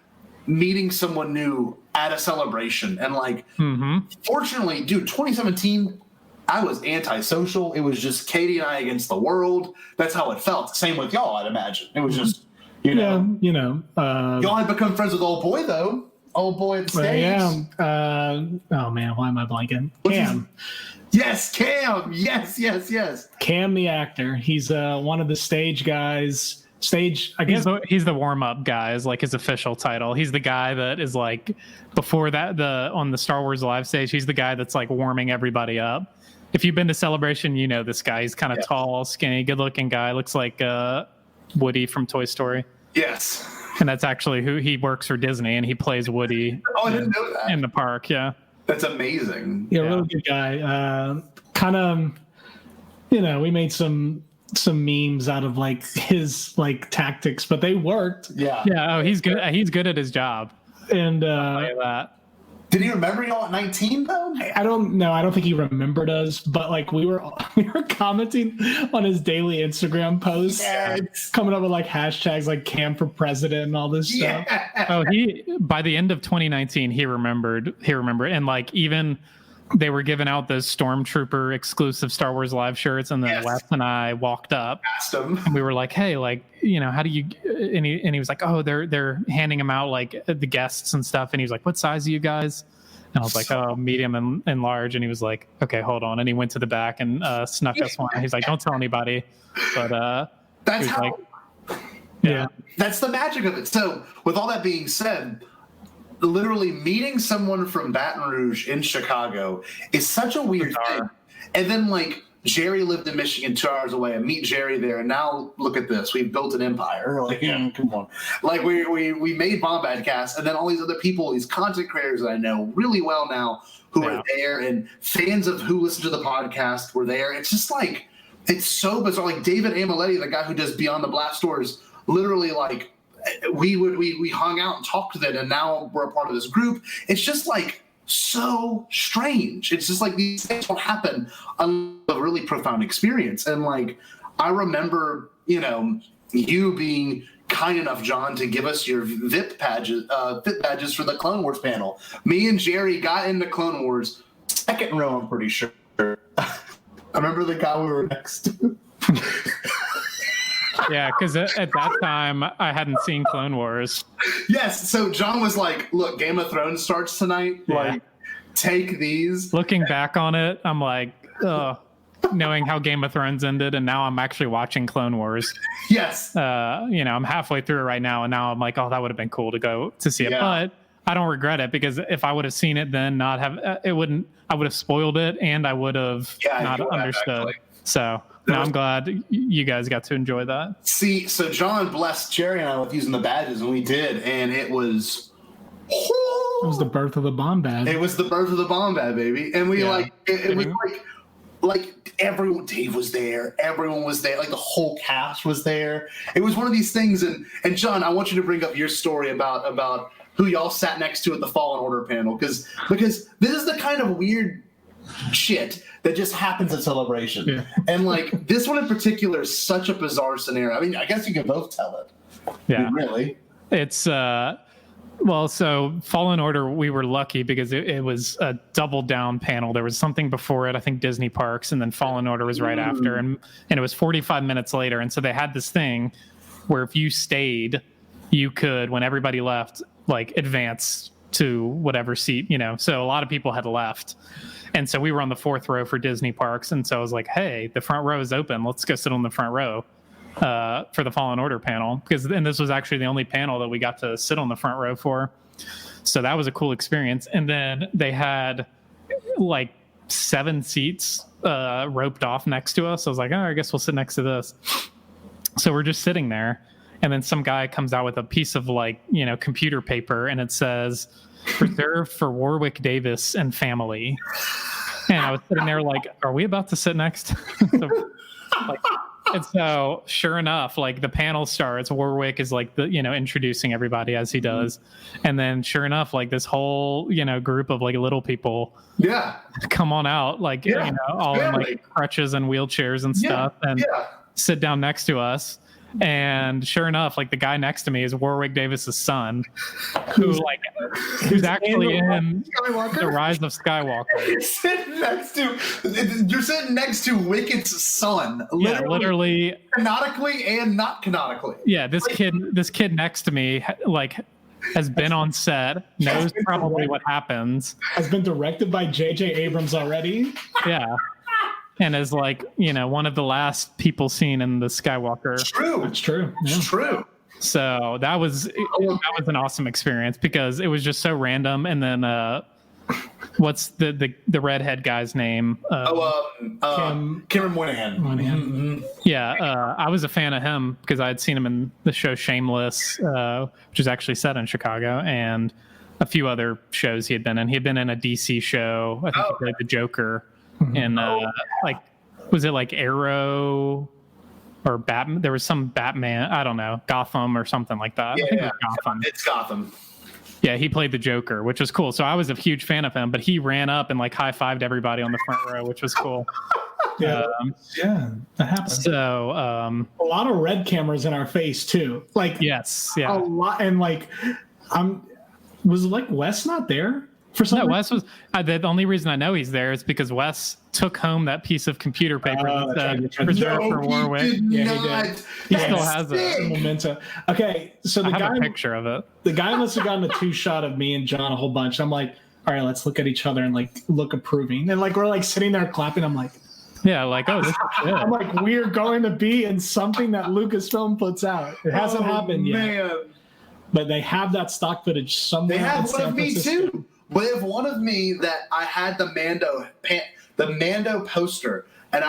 meeting someone new at a celebration, and like fortunately, dude, 2017 I was antisocial. It was just Katie and I against the world. That's how it felt. Same with y'all, I'd imagine. It was just y'all had become friends with old boy though. Old boy at the stage. Oh man, why am I blanking? Cam. Yes, Cam. Yes. Cam the actor. He's one of the stage guys. I guess he's the warm-up guy is like his official title. He's the guy that is like before that on the Star Wars live stage, he's the guy that's like warming everybody up. If you've been to Celebration, you know this guy. He's kind of tall, skinny, good-looking guy. Looks like Woody from Toy Story. Yes. And that's actually who he works for Disney, and he plays Woody. Oh, I didn't know that. In the park, yeah. That's amazing. Yeah, really good guy. Kind of, we made some memes out of like his like tactics, but they worked. Yeah. Oh, he's good. He's good at his job. And that. Did he remember y'all at 19 though? I don't know. I don't think he remembered us, but like we were commenting on his daily Instagram posts, coming up with like hashtags like Cam for president and all this stuff. Oh, by the end of 2019, he remembered, and like even they were giving out those Stormtrooper exclusive Star Wars Live shirts, and then Wes and I walked up, asked him, and we were like, "Hey, like, how do you?" And he was like, "Oh, they're handing them out like the guests and stuff." And he was like, "What size are you guys?" And I was like, "Oh, medium and large." And he was like, "Okay, hold on." And he went to the back and snuck us one. He's like, "Don't tell anybody," but that's how. Yeah, that's the magic of it. So, with all that being said, literally meeting someone from Baton Rouge in Chicago is such a weird thing. And then like Gerry lived in Michigan 2 hours away. I meet Gerry there, and now look at this. We've built an empire. Like, come on. Like we made Bombadcast, and then all these other people, these content creators that I know really well now who are there, and fans of who listen to the podcast were there. It's just like, it's so bizarre. Like David Amoletti, the guy who does Beyond the Blast Doors, literally like we hung out and talked then, and now we're a part of this group. It's just like so strange. It's just like these things will happen on a really profound experience. And like I remember, you being kind enough, John, to give us your VIP badges for the Clone Wars panel. Me and Gerry got into Clone Wars second row, I'm pretty sure. I remember the guy we were next to. Yeah, because at that time I hadn't seen Clone Wars. Yes, so John was like, "Look, Game of Thrones starts tonight. Yeah. Like, take these." Looking back on it, I'm like, ugh, knowing how Game of Thrones ended, and now I'm actually watching Clone Wars. Yes. I'm halfway through it right now, and now I'm like, oh, that would have been cool to go to see it, but I don't regret it, because if I would have seen it then, I would have spoiled it, and I would have not understood. So. No, I'm glad you guys got to enjoy that. See, so John blessed Gerry and I with using the badges, and we did, and it was... It was the birth of the Bombad. It was the birth of the Bombad, baby. And we it was like everyone, Dave was there, everyone was there, like the whole cast was there. It was one of these things, and John, I want you to bring up your story about who y'all sat next to at the Fallen Order panel, because this is the kind of weird shit that just happens at Celebration. Yeah. And like this one in particular is such a bizarre scenario. I mean, I guess you can both tell it. Yeah. I mean, really. It's so Fallen Order, we were lucky because it was a double down panel. There was something before it, I think Disney Parks, and then Fallen Order was right after, and it was 45 minutes later. And so they had this thing where if you stayed, you could, when everybody left, like advance to whatever seat, so a lot of people had left. And so we were on the fourth row for Disney Parks. And so I was like, hey, the front row is open. Let's go sit on the front row for the Fallen Order panel. And this was actually the only panel that we got to sit on the front row for. So that was a cool experience. And then they had like 7 seats roped off next to us. I was like, I guess we'll sit next to this. So we're just sitting there. And then some guy comes out with a piece of computer paper, and it says, reserved for Warwick Davis and family. And I was sitting there like, are we about to sit next? And so sure enough, like the panel starts, Warwick is like introducing everybody as he does. And then sure enough, like this whole, group of like little people come on out, like, all in like crutches and wheelchairs and stuff and sit down next to us. And sure enough, like the guy next to me is Warwick Davis's son, who's actually in The Rise of Skywalker. You're sitting next to Wicked's son, literally canonically and not canonically. Yeah, this kid next to me, like, has been on set, knows probably what happens, has been directed by J.J. Abrams already. Yeah. And is like, one of the last people seen in the Skywalker. It's true. It's true. Yeah. It's true. So that was an awesome experience because it was just so random. And then what's the redhead guy's name? Cameron Moynihan. Mm-hmm. Yeah, I was a fan of him because I had seen him in the show Shameless, which is actually set in Chicago, and a few other shows he had been in. He had been in a DC show. I think he played the Joker. And was it like Arrow or Batman? There was some Batman, I don't know, Gotham or something like that. Yeah, I think it was Gotham. It's Gotham. Yeah, he played the Joker, which was cool. So I was a huge fan of him, but he ran up and like high-fived everybody on the front row, which was cool. Yeah, that happens. So a lot of red cameras in our face too. Like yes, yeah, a lot, and like was like Wes not there? For some reason? Wes was. The only reason I know he's there is because Wes took home that piece of computer paper that said reserved for Warwick. He did. He still has it. Memento. Okay, so I have a picture of it. The guy must have gotten a 2-shot of me and John a whole bunch. I'm like, all right, let's look at each other and like look approving. And like we're like sitting there clapping. I'm like, yeah, like this is good. I'm like, we're going to be in something that Lucasfilm puts out. It hasn't happened yet. Man. but they have that stock footage somewhere. They have in one San of me Francisco. too. They have one of me that I had the Mando poster, and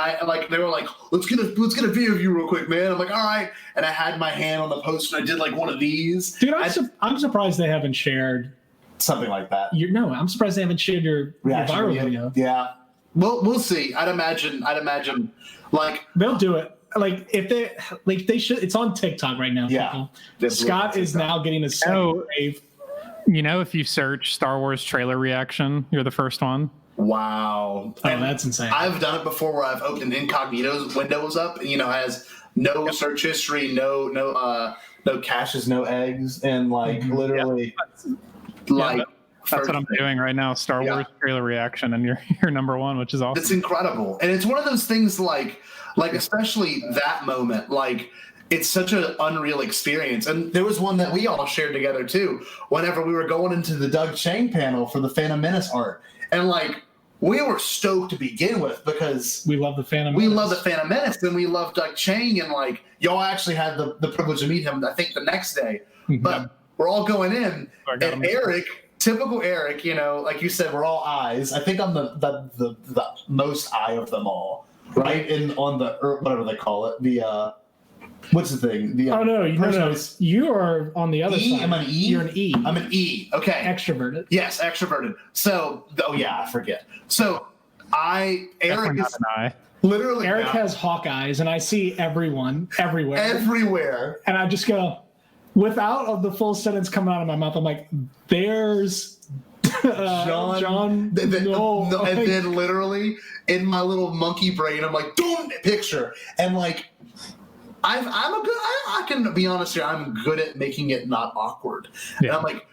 they were like, let's get a view of you real quick, man. I'm like, all right, and I had my hand on the poster, and I did like one of these. Dude, I'm surprised they haven't shared something like that. I'm surprised they haven't shared your viral video. Yeah, we'll see. I'd imagine like they'll do it. Like if they should. It's on TikTok right now. Yeah, Scott is now getting a second wave. If you search Star Wars trailer reaction, you're the first one. Wow. Oh, that's insane. I've done it before where I've opened incognito windows up, and has no search history, no caches, no eggs, and literally that's what I'm doing right now. Star Wars trailer reaction, and you're number one, which is awesome. It's incredible, and it's one of those things like especially that moment, it's such an unreal experience. And there was one that we all shared together too, whenever we were going into the Doug Chang panel for the Phantom Menace art. And we were stoked to begin with because we love the Phantom Menace. We love the Phantom Menace, and we love Doug Chang, and y'all actually had the privilege to meet him, I think, the next day. Mm-hmm. But we're all going in, and Eric, typical Eric, like you said, we're all eyes. I think I'm the most eye of them all, right? On the whatever they call it, the what's the thing? No. You are on the other side. I'm an E? You're an E. I'm an E. Okay. Extroverted. Yes, extroverted. So, I forget. So, Eric is an eye. Literally. Eric has hawk eyes, and I see everyone everywhere. Everywhere. And I just go, without the full sentence coming out of my mouth, I'm like, there's John. No. And then literally in my little monkey brain, I'm like, don't picture. And I can be honest here. I'm good at making it not awkward. Yeah. And I'm like,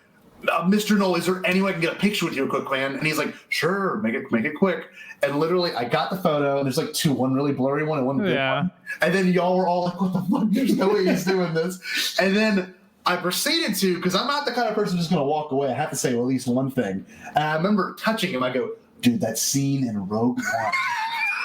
Mr. Knoll, is there any way I can get a picture with you real quick, man? And he's like, sure, make it quick. And literally, I got the photo, and there's two, one really blurry one and one good one. And then y'all were all like, what the fuck? There's no way he's doing this. And then I proceeded to, because I'm not the kind of person who's going to walk away. I have to say at least one thing. And I remember touching him. I go, dude, that scene in Rogue One,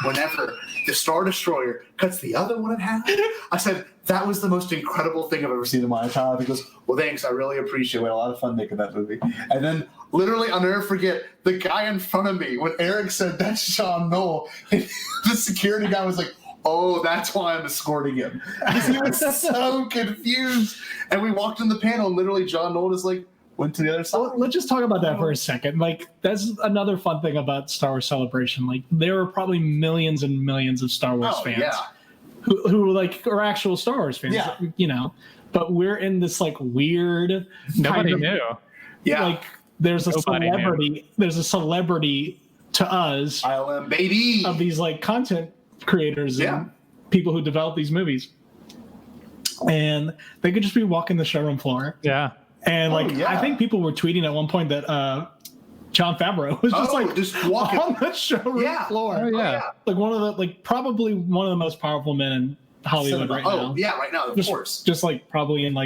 whenever the Star Destroyer cuts the other one in half, I said, that was the most incredible thing I've ever seen in my entire life. He goes, well, thanks. I really appreciate it. We had a lot of fun making that movie. And then literally, I'll never forget the guy in front of me when Eric said, that's Sean Knoll. The security guy was like, oh, that's why I'm escorting him. Because he was so confused. And we walked in the panel, and literally John Knoll is went to the other side. Let's just talk about that for a second. That's another fun thing about Star Wars Celebration. There are probably millions and millions of Star Wars fans who are actual Star Wars fans. Yeah. But we're in this weird. Nobody knew. Yeah. There's a celebrity. There's a celebrity to us. ILM baby of these content creators and people who develop these movies, and they could just be walking the showroom floor. Yeah. And I think people were tweeting at one point that Jon Favreau was just walking on the showroom floor. Oh, yeah. One of the probably one of the most powerful men in Hollywood right now. Oh yeah, right now, of course. Just probably in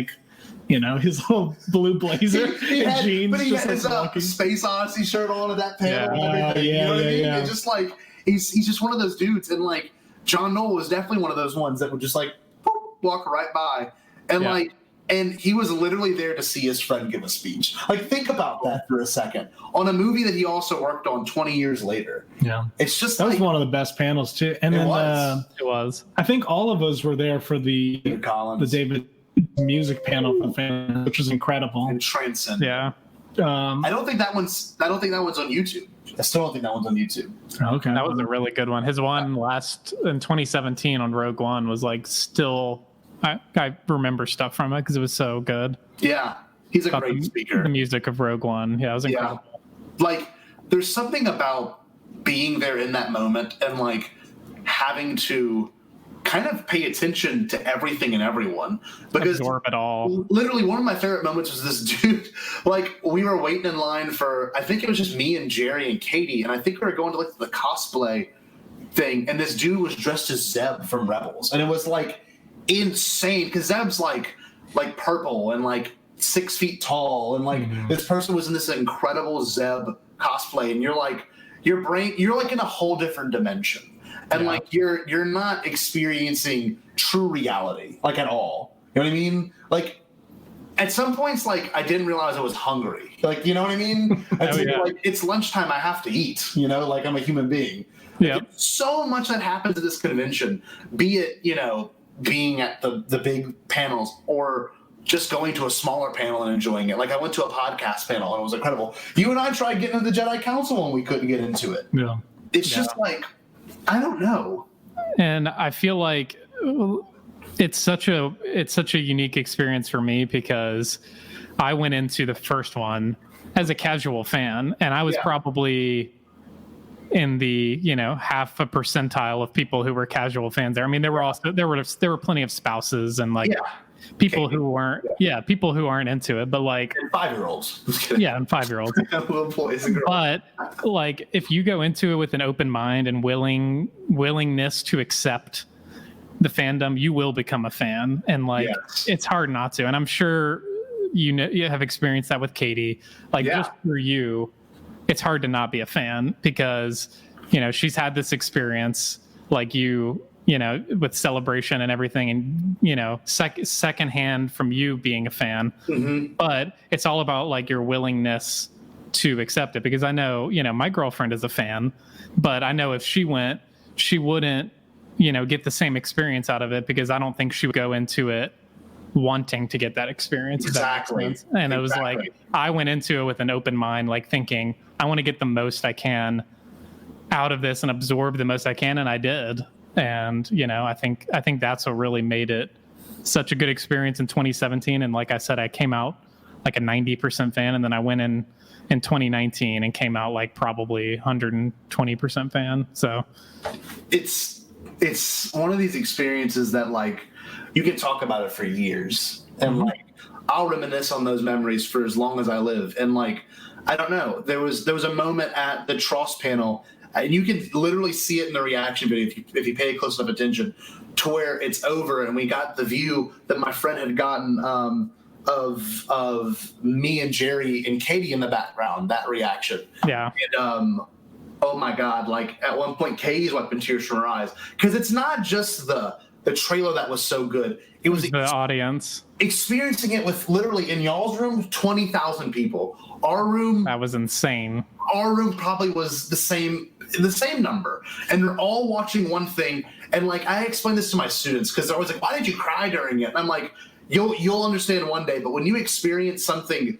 his little blue blazer and jeans. But he had his Space Odyssey shirt on at that panel and everything. Yeah, you know what I mean? yeah. It's just he's just one of those dudes, and John Knoll was definitely one of those ones that would just walk right by, and and he was literally there to see his friend give a speech. Think about that for a second. On a movie that he also worked on 20 years later. Yeah. It's just that was one of the best panels too. And it was. I think all of us were there for the David music panel for the fan, which was incredible. And transcendent. Yeah. I don't think that one's on YouTube. I still don't think that one's on YouTube. Okay. That was a really good one. His one last in 2017 on Rogue One was still I remember stuff from it because it was so good. Yeah, he's a great speaker. The music of Rogue One, it was incredible. There's something about being there in that moment and having to kind of pay attention to everything and everyone because absorb it all. Literally, one of my favorite moments was this dude. We were waiting in line for, I think it was just me and Gerry and Katie, and I think we were going to the cosplay thing, and this dude was dressed as Zeb from Rebels, and it was insane because Zeb's purple and 6 feet tall, and this person was in this incredible Zeb cosplay, and your brain, you're in a whole different dimension, and you're not experiencing true reality at all. You know what I mean? at some points, like, I didn't realize I was hungry. Like, you know what I mean? Like, it's lunchtime, I have to eat, you know, like I'm a human being. Yeah. So much that happens at this convention, be it, you know, being at the big panels or just going to a smaller panel and enjoying it. Like I went to a podcast panel and it was incredible. You and I tried getting into the Jedi Council and we couldn't get into it. Yeah. It's just like, I don't know. And I feel like it's such a unique experience for me because I went into the first one as a casual fan, and I was probably in the, you know, half a percentile of people who were casual fans there. I mean, there were plenty of spouses and like people who weren't people who aren't into it, but like and 5-year-olds. And 5-year-olds. Little boys and girls. But like if you go into it with an open mind and willingness to accept the fandom, you will become a fan, and like it's hard not to. And I'm sure you have experienced that with Katie. Like just for you, it's hard to not be a fan because, you know, she's had this experience like you know, with Celebration and everything, and, you know, secondhand from you being a fan. Mm-hmm. But it's all about like your willingness to accept it, because I know, you know, my girlfriend is a fan, but I know if she went, she wouldn't, you know, get the same experience out of it, because I don't think she would go into it wanting to get that experience. Exactly. And it was like, I went into it with an open mind, like thinking I want to get the most I can out of this and absorb the most I can. And I did. And, you know, I think that's what really made it such a good experience in 2017. And like I said, I came out like a 90% fan, and then I went in 2019 and came out like probably 120% fan. So it's one of these experiences that like you can talk about it for years, and like I'll reminisce on those memories for as long as I live. And like, I don't know, there was a moment at the Tross panel, and you can literally see it in the reaction video if you pay close enough attention, to where it's over and we got the view that my friend had gotten of me and Gerry and Katie in the background, that reaction. Yeah. And oh my God, like at one point Katie's wiping tears from her eyes, because it's not just the trailer that was so good. It was the audience experiencing it with literally in y'all's room 20,000 people. Our room, that was insane. Our room probably was the same number, and they're all watching one thing. And like I explained this to my students, because they're always like, "Why did you cry during it?" And I'm like, "You'll understand one day." But when you experience something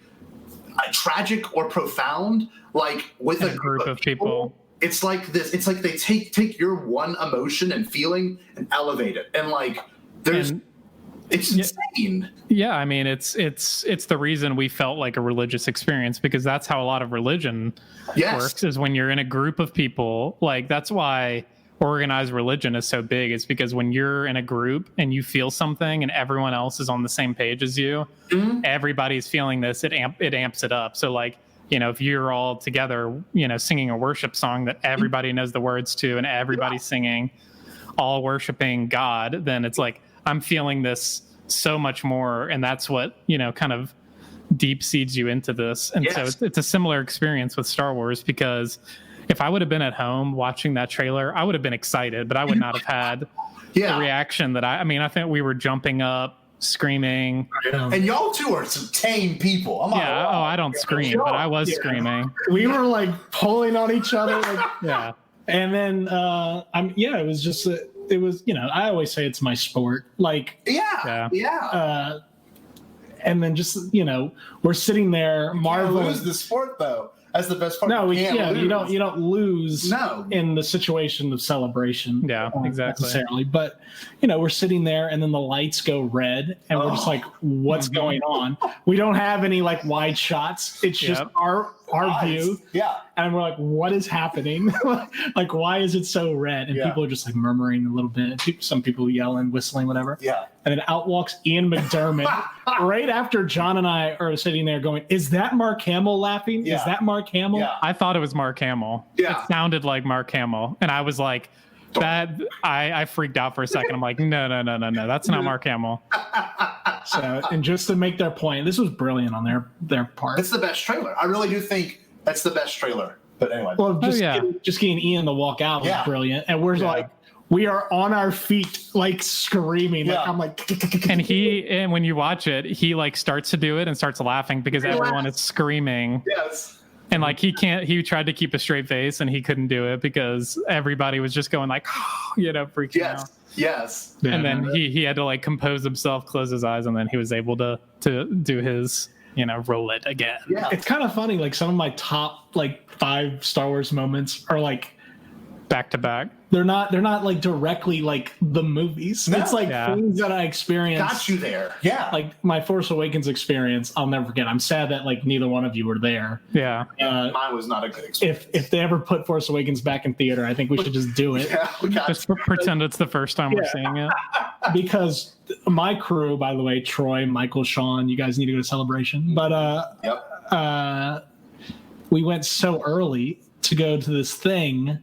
tragic or profound, like with a group of people, it's like this. It's like they take your one emotion and feeling and elevate it, and like it's insane. Yeah, I mean, it's the reason we felt like a religious experience, because that's how a lot of religion works, is when you're in a group of people. Like that's why organized religion is so big, is because when you're in a group and you feel something and everyone else is on the same page as you, everybody's feeling this, it amps it up. So like, you know, if you're all together, you know, singing a worship song that everybody knows the words to and everybody's singing, all worshiping God, then it's like, I'm feeling this so much more. And that's what, you know, kind of deep seeds you into this. And so it's a similar experience with Star Wars, because if I would have been at home watching that trailer, I would have been excited, but I would not have had the reaction that I mean, I think we were jumping up, screaming. And y'all two are some tame people. I don't scream, but I was screaming. We were like pulling on each other. Like, And then, it was just, it was, you know, I always say it's my sport. Like, and then just, you know, we're sitting there marveling. Lose the sport though. That's the best part. No, you don't lose in the situation of Celebration. Yeah, exactly. Necessarily. But, you know, we're sitting there and then the lights go red and we're just like, what's going on? We don't have any like wide shots. It's just our view. Yeah. And we're like, what is happening? Like, why is it so red? And people are just like murmuring a little bit. Some people yelling, whistling, whatever. Yeah. And then out walks Ian McDermott right after John and I are sitting there going, is that Mark Hamill laughing? Yeah. Is that Mark Hamill? Yeah. I thought it was Mark Hamill. Yeah. It sounded like Mark Hamill. And I was like, I freaked out for a second. I'm like, no, that's not Mark Hamill. So, and just to make their point, this was brilliant on their part. It's the best trailer. I really do think that's the best trailer. But anyway. Well, just getting Ian to walk out was brilliant. And we're like, we are on our feet, like screaming. Yeah. Like I'm like, And when you watch it, he like starts to do it and starts laughing because everyone is screaming. Yes. And like he tried to keep a straight face and he couldn't do it because everybody was just going like, freaking out. Yes. Yeah. And then he had to like compose himself, close his eyes, and then he was able to do his, roll it again. Yeah. It's kind of funny. Like some of my top like 5 Star Wars moments are like Back to back. they're not like directly like the movies. No. It's like Yeah. things that I experienced. Got you there. Yeah. Like my Force Awakens experience, I'll never forget. I'm sad that like neither one of you were there. Yeah. Mine was not a good experience. If they ever put Force Awakens back in theater, I think we should just do it. Yeah, we got Just pretend it's the first time we're seeing it. Because my crew, by the way, Troy, Michael, Sean, you guys need to go to Celebration. But Yep. we went so early to go to this thing.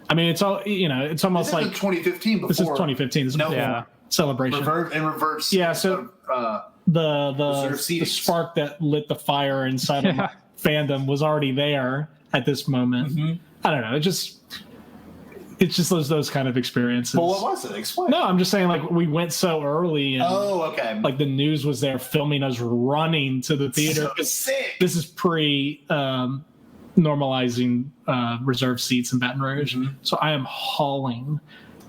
I mean, it's all it's almost This is like 2015. Before this is 2015. This is before Yeah. Celebration. reverse. Yeah, so the reserve seatings. spark that lit the fire inside of my fandom was already there at this moment. Mhm. I don't know. It's just those kind of experiences. Well, what was it? Explain. No, I'm just saying like we went so early and Oh, okay. like the news was there filming us running to the theater. So sick. This is pre normalizing reserve seats in Baton Rouge. Mhm. So I am hauling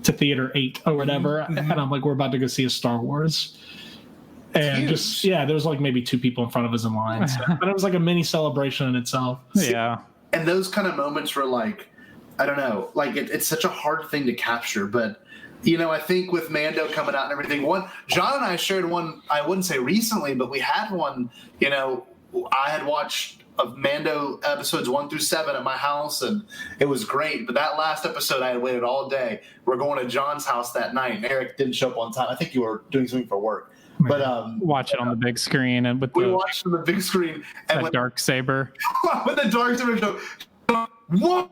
to Theater 8 or whatever. And I'm like, we're about to go see a Star Wars. And Huge. there was like maybe 2 people in front of us in line. So, but it was like a mini celebration in itself. Yeah. And those kind of moments were like, I don't know, like it's such a hard thing to capture. But, I think with Mando coming out and everything, John and I shared one, I wouldn't say recently, but we had one, I had watched of Mando episodes 1 through 7 at my house, and it was great. But that last episode, I had waited all day. We're going to John's house that night, and Eric didn't show up on time. I think you were doing something for work. But Watch it on the big screen and with we watched on the big screen, and that dark saber. when the dark saber show, whoa,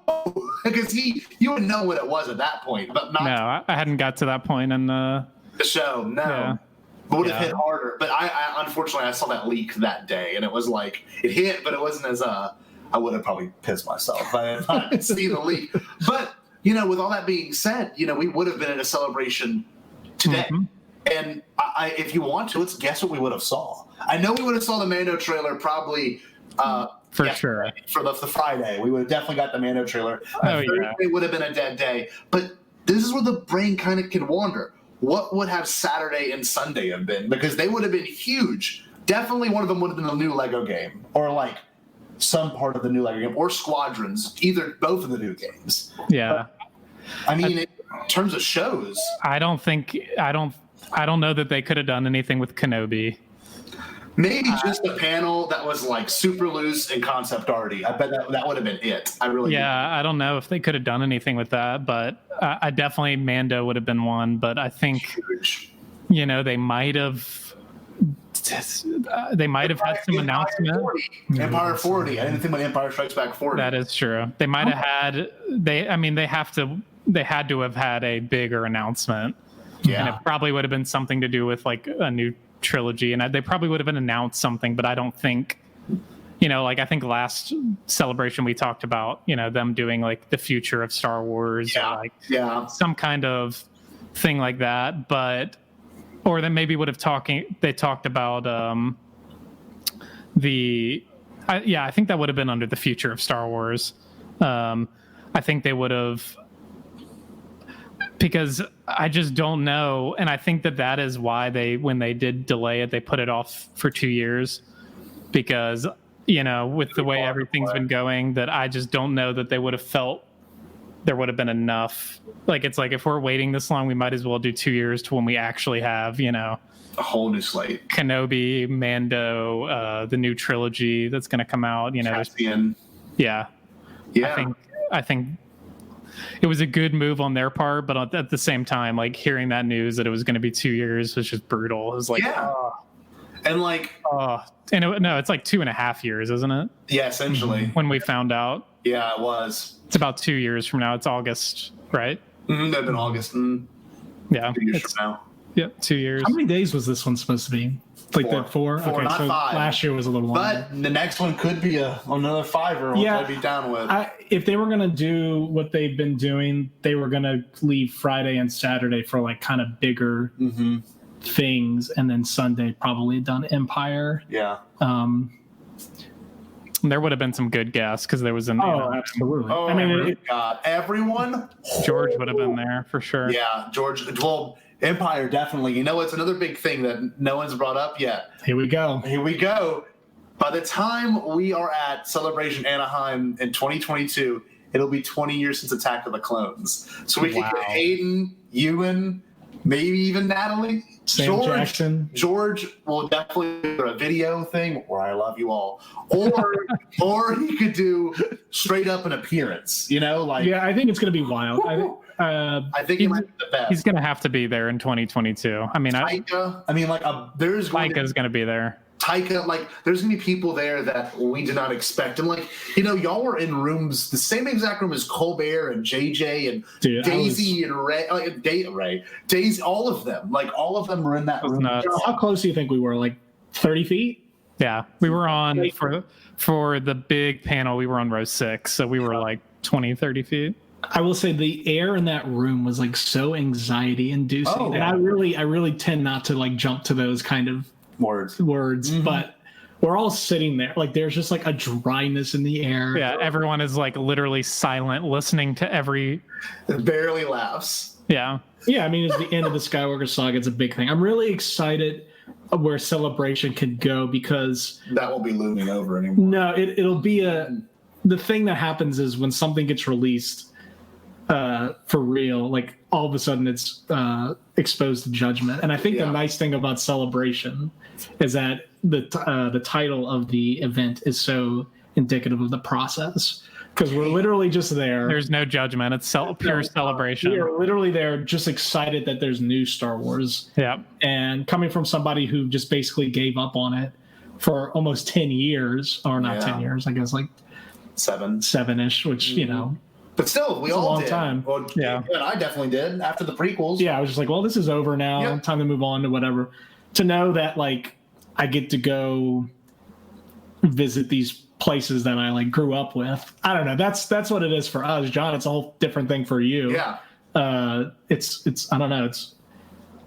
because you would know what it was at that point, but not No, I hadn't got to that point in the show. No. Yeah. But would have hit harder. But I unfortunately I saw that leak that day, and it was like it hit, but it wasn't as I would have probably pissed myself if I didn't see the leak. But with all that being said, we would have been at a celebration today. Mhm. And if you want to, let's guess what we would have saw. I know we would have saw the Mando trailer probably for sure. for the Friday. We would have definitely got the Mando trailer. Oh, yeah. Thursday would have been a dead day. But this is where the brain kind of can wander. What would have Saturday and Sunday have been? Because they would have been huge. Definitely one of them would have been the new Lego game, or like some part of the new Lego game, or Squadrons. Both of the new games. Yeah. I mean, in terms of shows, I don't know that they could have done anything with Kenobi. maybe just a panel that was like super loose and concept arty. I bet that would have been it. I really do. I don't know if they could have done anything with that, but I definitely Mando would have been one. But I think Huge. they might have had some announcement. Empire 40. I didn't think about Empire Strikes Back 40. That is true. They might have had they had to have had a bigger announcement. Yeah. And it probably would have been something to do with like a new trilogy, and they probably would have been announced something, but I don't think, like I think last Celebration we talked about, them doing like the future of Star Wars, or like some kind of thing like that, or then maybe would have they talked about I think that would have been under the future of Star Wars. I think they would have, because I just don't know. And I think that is why when they did delay it, they put it off for 2 years, because, with the way everything's been going, that I just don't know that they would have felt there would have been enough. Like, it's like, if we're waiting this long, we might as well do 2 years to when we actually have, a whole new slate. Kenobi, Mando, the new trilogy that's going to come out, Caspian. Yeah. I think it was a good move on their part, but at the same time, like, hearing that news that it was going to be 2 years was just brutal. It was like, and like, it's like 2.5 years, isn't it? Yeah, essentially. When we found out. Yeah, it was. It's about 2 years from now. It's August, right? That'd been August. Yeah. 2 years from now. Yep, 2 years. How many days was this one supposed to be? Like the four? Four, Okay, not so 5. last year was a little longer. But the next one could be another 5 which I'd be down with. If they were going to do what they've been doing, they were going to leave Friday and Saturday for like kind of bigger things, and then Sunday probably done Empire. Yeah. There would have been some good guests because there was an. Absolutely. Oh, I mean, God, everyone. George would have been there for sure. Yeah, George. Well, Empire definitely. You know, it's another big thing that no one's brought up yet. Here we go. By the time we are at Celebration Anaheim in 2022, it'll be 20 years since Attack of the Clones. So we can get Hayden, Ewan, maybe even Natalie. Sam Jackson. George will definitely do a video thing where I love you all, or he could do straight up an appearance. You know, like I think it's going to be wild. I think he might be the best. He's going to have to be there in 2022. I mean, Taika. I mean, like there's Taika's going to be there. Taika, like, there's gonna be people there that we did not expect, and like, you know, y'all were in rooms, the same exact room as Colbert and JJ and Daisy and Ray, Daisy, all of them were in that room. How close do you think we were? Like 30 feet? Yeah, we were on for the big panel. We were on row 6, so we were like 20, 30 feet. I will say the air in that room was like so anxiety inducing, and I really tend not to like jump to those kind of words, but we're all sitting there like there's just like a dryness in the air. Yeah, everyone is like literally silent, listening to every. It barely laughs. Yeah. I mean, it's the end of the Skywalker saga. It's a big thing. I'm really excited where Celebration could go because that won't be looming over anymore. No, it'll be the thing that happens is when something gets released for real, like all of a sudden it's exposed to judgment. And I think the nice thing about Celebration is that the title of the event is so indicative of the process because we're literally just there. There's no judgment. It's pure celebration. We are literally there just excited that there's new Star Wars. Yeah. And coming from somebody who just basically gave up on it for almost 10 years, or not 10 years, I guess like 7-ish, which, you know. But still, we all did. Time. Well, I definitely did after the prequels. Yeah, I was just like, well, this is over now. Yeah. Time to move on to whatever. To know that, like, I get to go visit these places that I, like, grew up with. I don't know. That's what it is for us. John, it's a whole different thing for you. Yeah. It's I don't know.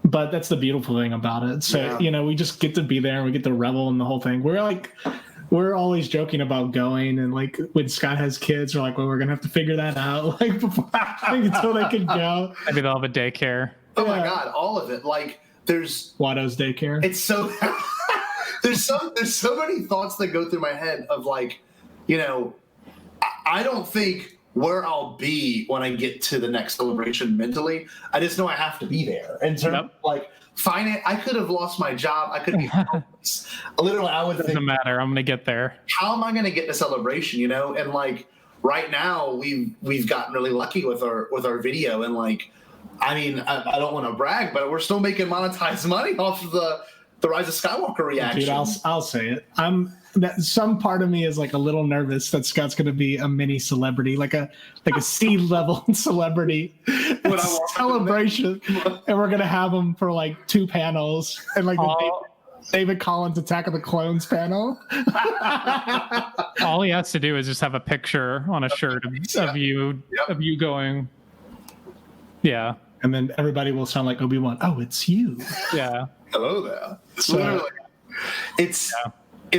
But that's the beautiful thing about it. So, you know, we just get to be there and we get to revel in the whole thing. We're always joking about going, and like when Scott has kids, we're like, well, we're gonna have to figure that out, like before, until they can go. Maybe they'll have a daycare. Oh my God, all of it. Like there's Watto's daycare. It's so there's so many thoughts that go through my head of like, you know, I don't think where I'll be when I get to the next celebration mentally. I just know I have to be there. In terms of like finance, I could have lost my job. I could be homeless. Literally, I would think. Doesn't matter. I'm gonna get there. How am I gonna get to celebration? You know, and like right now, we've gotten really lucky with our video, and like, I mean, I don't want to brag, but we're still making monetized money off of the Rise of Skywalker reaction. Dude, I'll say it. Some part of me is like a little nervous that Scott's going to be a mini celebrity, like a C-level celebrity at celebration, and we're going to have him for like 2 panels and like the David Collins Attack of the Clones panel. All he has to do is just have a picture on a shirt of you going, yeah, and then everybody will sound like Obi-Wan. Oh, it's you. Yeah. Hello there. So, literally, it's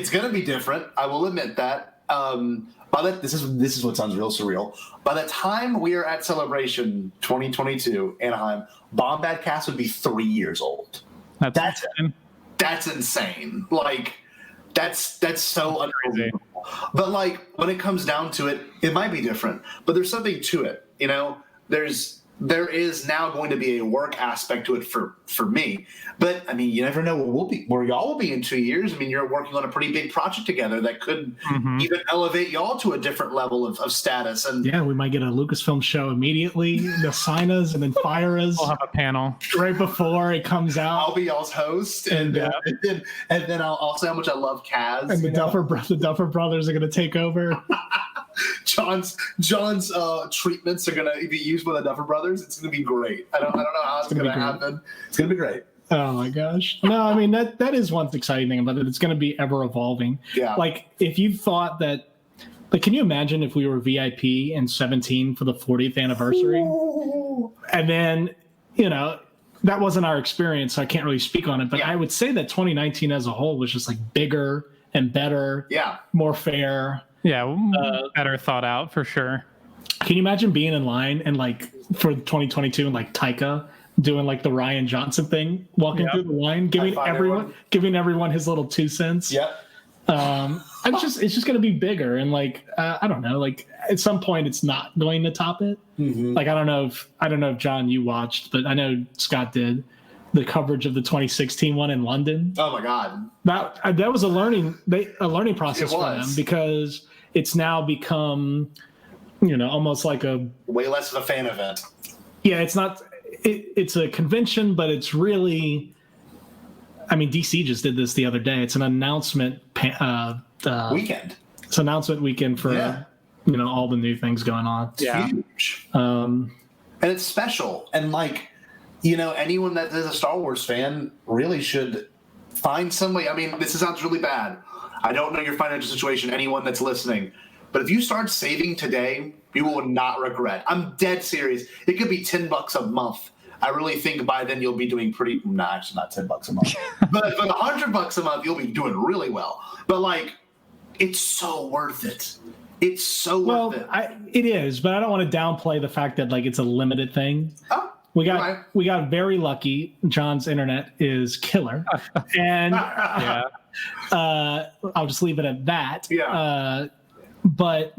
going to be different. I will admit that. This is what sounds real surreal. By the time we are at Celebration 2022 Anaheim, Bombadcast would be 3 years old. That's insane. Like that's so unbelievable. But like when it comes down to it, it might be different. But there's something to it. You know, there is now going to be a work aspect to it for me. But I mean, you never know where y'all will be in 2 years. I mean, you're working on a pretty big project together that could even elevate y'all to a different level of status. And yeah, we might get a Lucasfilm show immediately. They'll sign us and then fire us. We'll have a panel right before it comes out. I'll be y'all's host, and then I'll say how much I love Kaz. And the Duffer brothers are going to take over. John's treatments are going to be used by the Duffer brothers. It's going to be great. I don't know how it's going to happen. It's going to be great. Oh my gosh. No, I mean that is one exciting thing about it. It's going to be ever evolving. Yeah. Like if you thought that, like, can you imagine if we were VIP in 17 for the 40th anniversary? Ooh. And then, that wasn't our experience, so I can't really speak on it. But I would say that 2019 as a whole was just like bigger and better. Yeah. More fair. Yeah. Better thought out for sure. Can you imagine being in line and like for 2022 and like Taika doing like the Ryan Johnson thing, walking through the line, giving everyone his little 2 cents. Yep. It's just going to be bigger, and like I don't know, like at some point it's not going to top it. Mm-hmm. Like I don't know if John, you watched, but I know Scott did the coverage of the 2016 one in London. Oh my God, that was a learning process for them, because it's now become almost like a way less of a fan event. Yeah, it's not. It's a convention, but it's really. I mean, DC just did this the other day. It's an announcement weekend. It's an announcement weekend for all the new things going on. Yeah, huge. And it's special. And like, anyone that is a Star Wars fan really should find some way. I mean, this sounds really bad. I don't know your financial situation, anyone that's listening, but if you start saving today, you will not regret. I'm dead serious. It could be $10 a month. I really think by then you'll be doing pretty. Nah, actually not $10 a month, but $100 a month you'll be doing really well. But like, it's so worth it. It's so worth it. It is, but I don't want to downplay the fact that like it's a limited thing. Oh, we got very lucky. John's internet is killer, and I'll just leave it at that. Yeah. But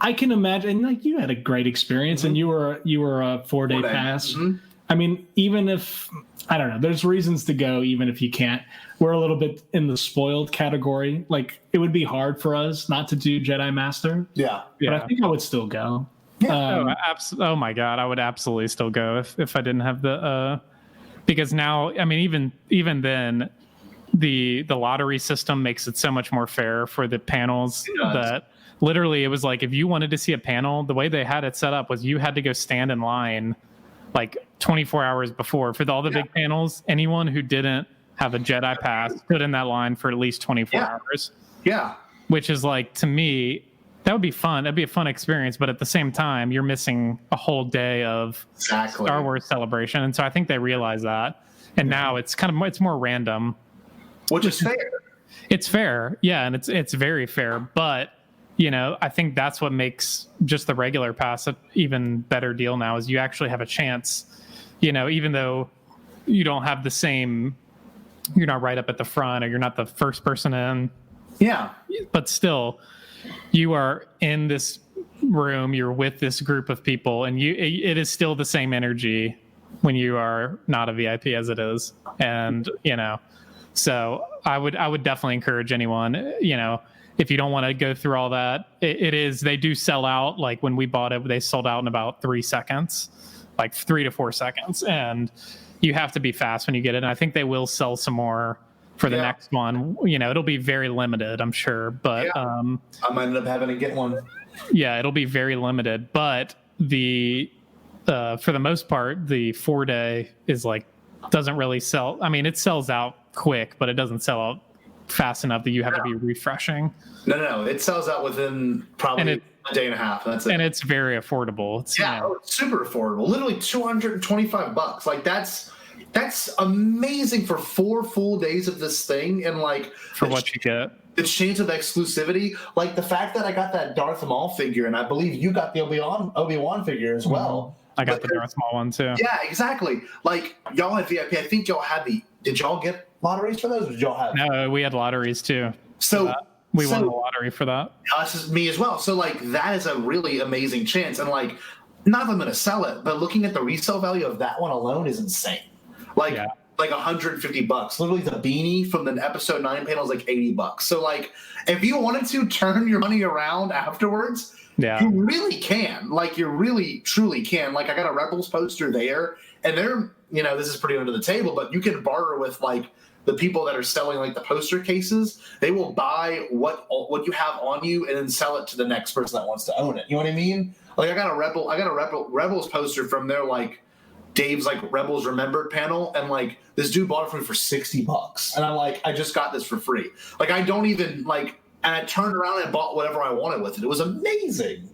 I can imagine, like, you had a great experience, and you were a 4-day pass. Mm-hmm. I mean, even if I don't know, there's reasons to go, even if you can't. We're a little bit in the spoiled category. Like, it would be hard for us not to do Jedi Master. Yeah, but I think I would still go. Yeah. Oh my God, I would absolutely still go if I didn't have the because now, I mean, even then, the lottery system makes it so much more fair for the panels that. Literally, it was like if you wanted to see a panel, the way they had it set up was you had to go stand in line like 24 hours before. For all the big panels, anyone who didn't have a Jedi pass stood in that line for at least 24 hours. Yeah. Which is like, to me, that would be fun. That'd be a fun experience. But at the same time, you're missing a whole day of Star Wars celebration. And so I think they realize that. And now it's it's more random. Which is fair. It's fair. Yeah. And it's very fair. But I think that's what makes just the regular pass an even better deal now, is you actually have a chance, even though you don't have the same, you're not right up at the front or you're not the first person in. Yeah. But still, you are in this room, you're with this group of people, and it is still the same energy when you are not a VIP as it is. And, so I would definitely encourage anyone, if you don't want to go through all that, they do sell out. Like when we bought it, they sold out in about 3 seconds, like 3 to 4 seconds. And you have to be fast when you get it. And I think they will sell some more for the next one. It'll be very limited, I'm sure. But I might end up having to get one. Yeah, it'll be very limited. But for the most part, the 4-day is like, doesn't really sell. I mean, it sells out quick, but it doesn't sell out fast enough that you have to be refreshing. No. It sells out within probably a day and a half. That's it. And it's very affordable. It's super affordable. Literally $225. Like that's amazing for 4 full days of this thing, and like for what you get. The chance of exclusivity, like the fact that I got that Darth Maul figure, and I believe you got the Obi-Wan figure as well. I got the Darth Maul one too. Yeah, exactly. Like y'all had VIP. I think y'all had did y'all get lotteries for those? Or did y'all have? No, we had lotteries too. So we won the lottery for that. Us is me as well. So like that is a really amazing chance, and like not that I'm gonna sell it, but looking at the resale value of that one alone is insane. Like $150. Literally the beanie from the episode 9 panel is like $80. So like if you wanted to turn your money around afterwards, you really can. Like you really truly can. Like I got a Rebels poster there, and they're this is pretty under the table, but you can barter with like the people that are selling like the poster cases. They will buy what you have on you and then sell it to the next person that wants to own it. You know what I mean? Like I got a Rebels poster from their like Dave's like Rebels Remembered panel, and like this dude bought it for me for $60, and I'm like, I just got this for free. Like I don't even like, and I turned around and bought whatever I wanted with it. It was amazing.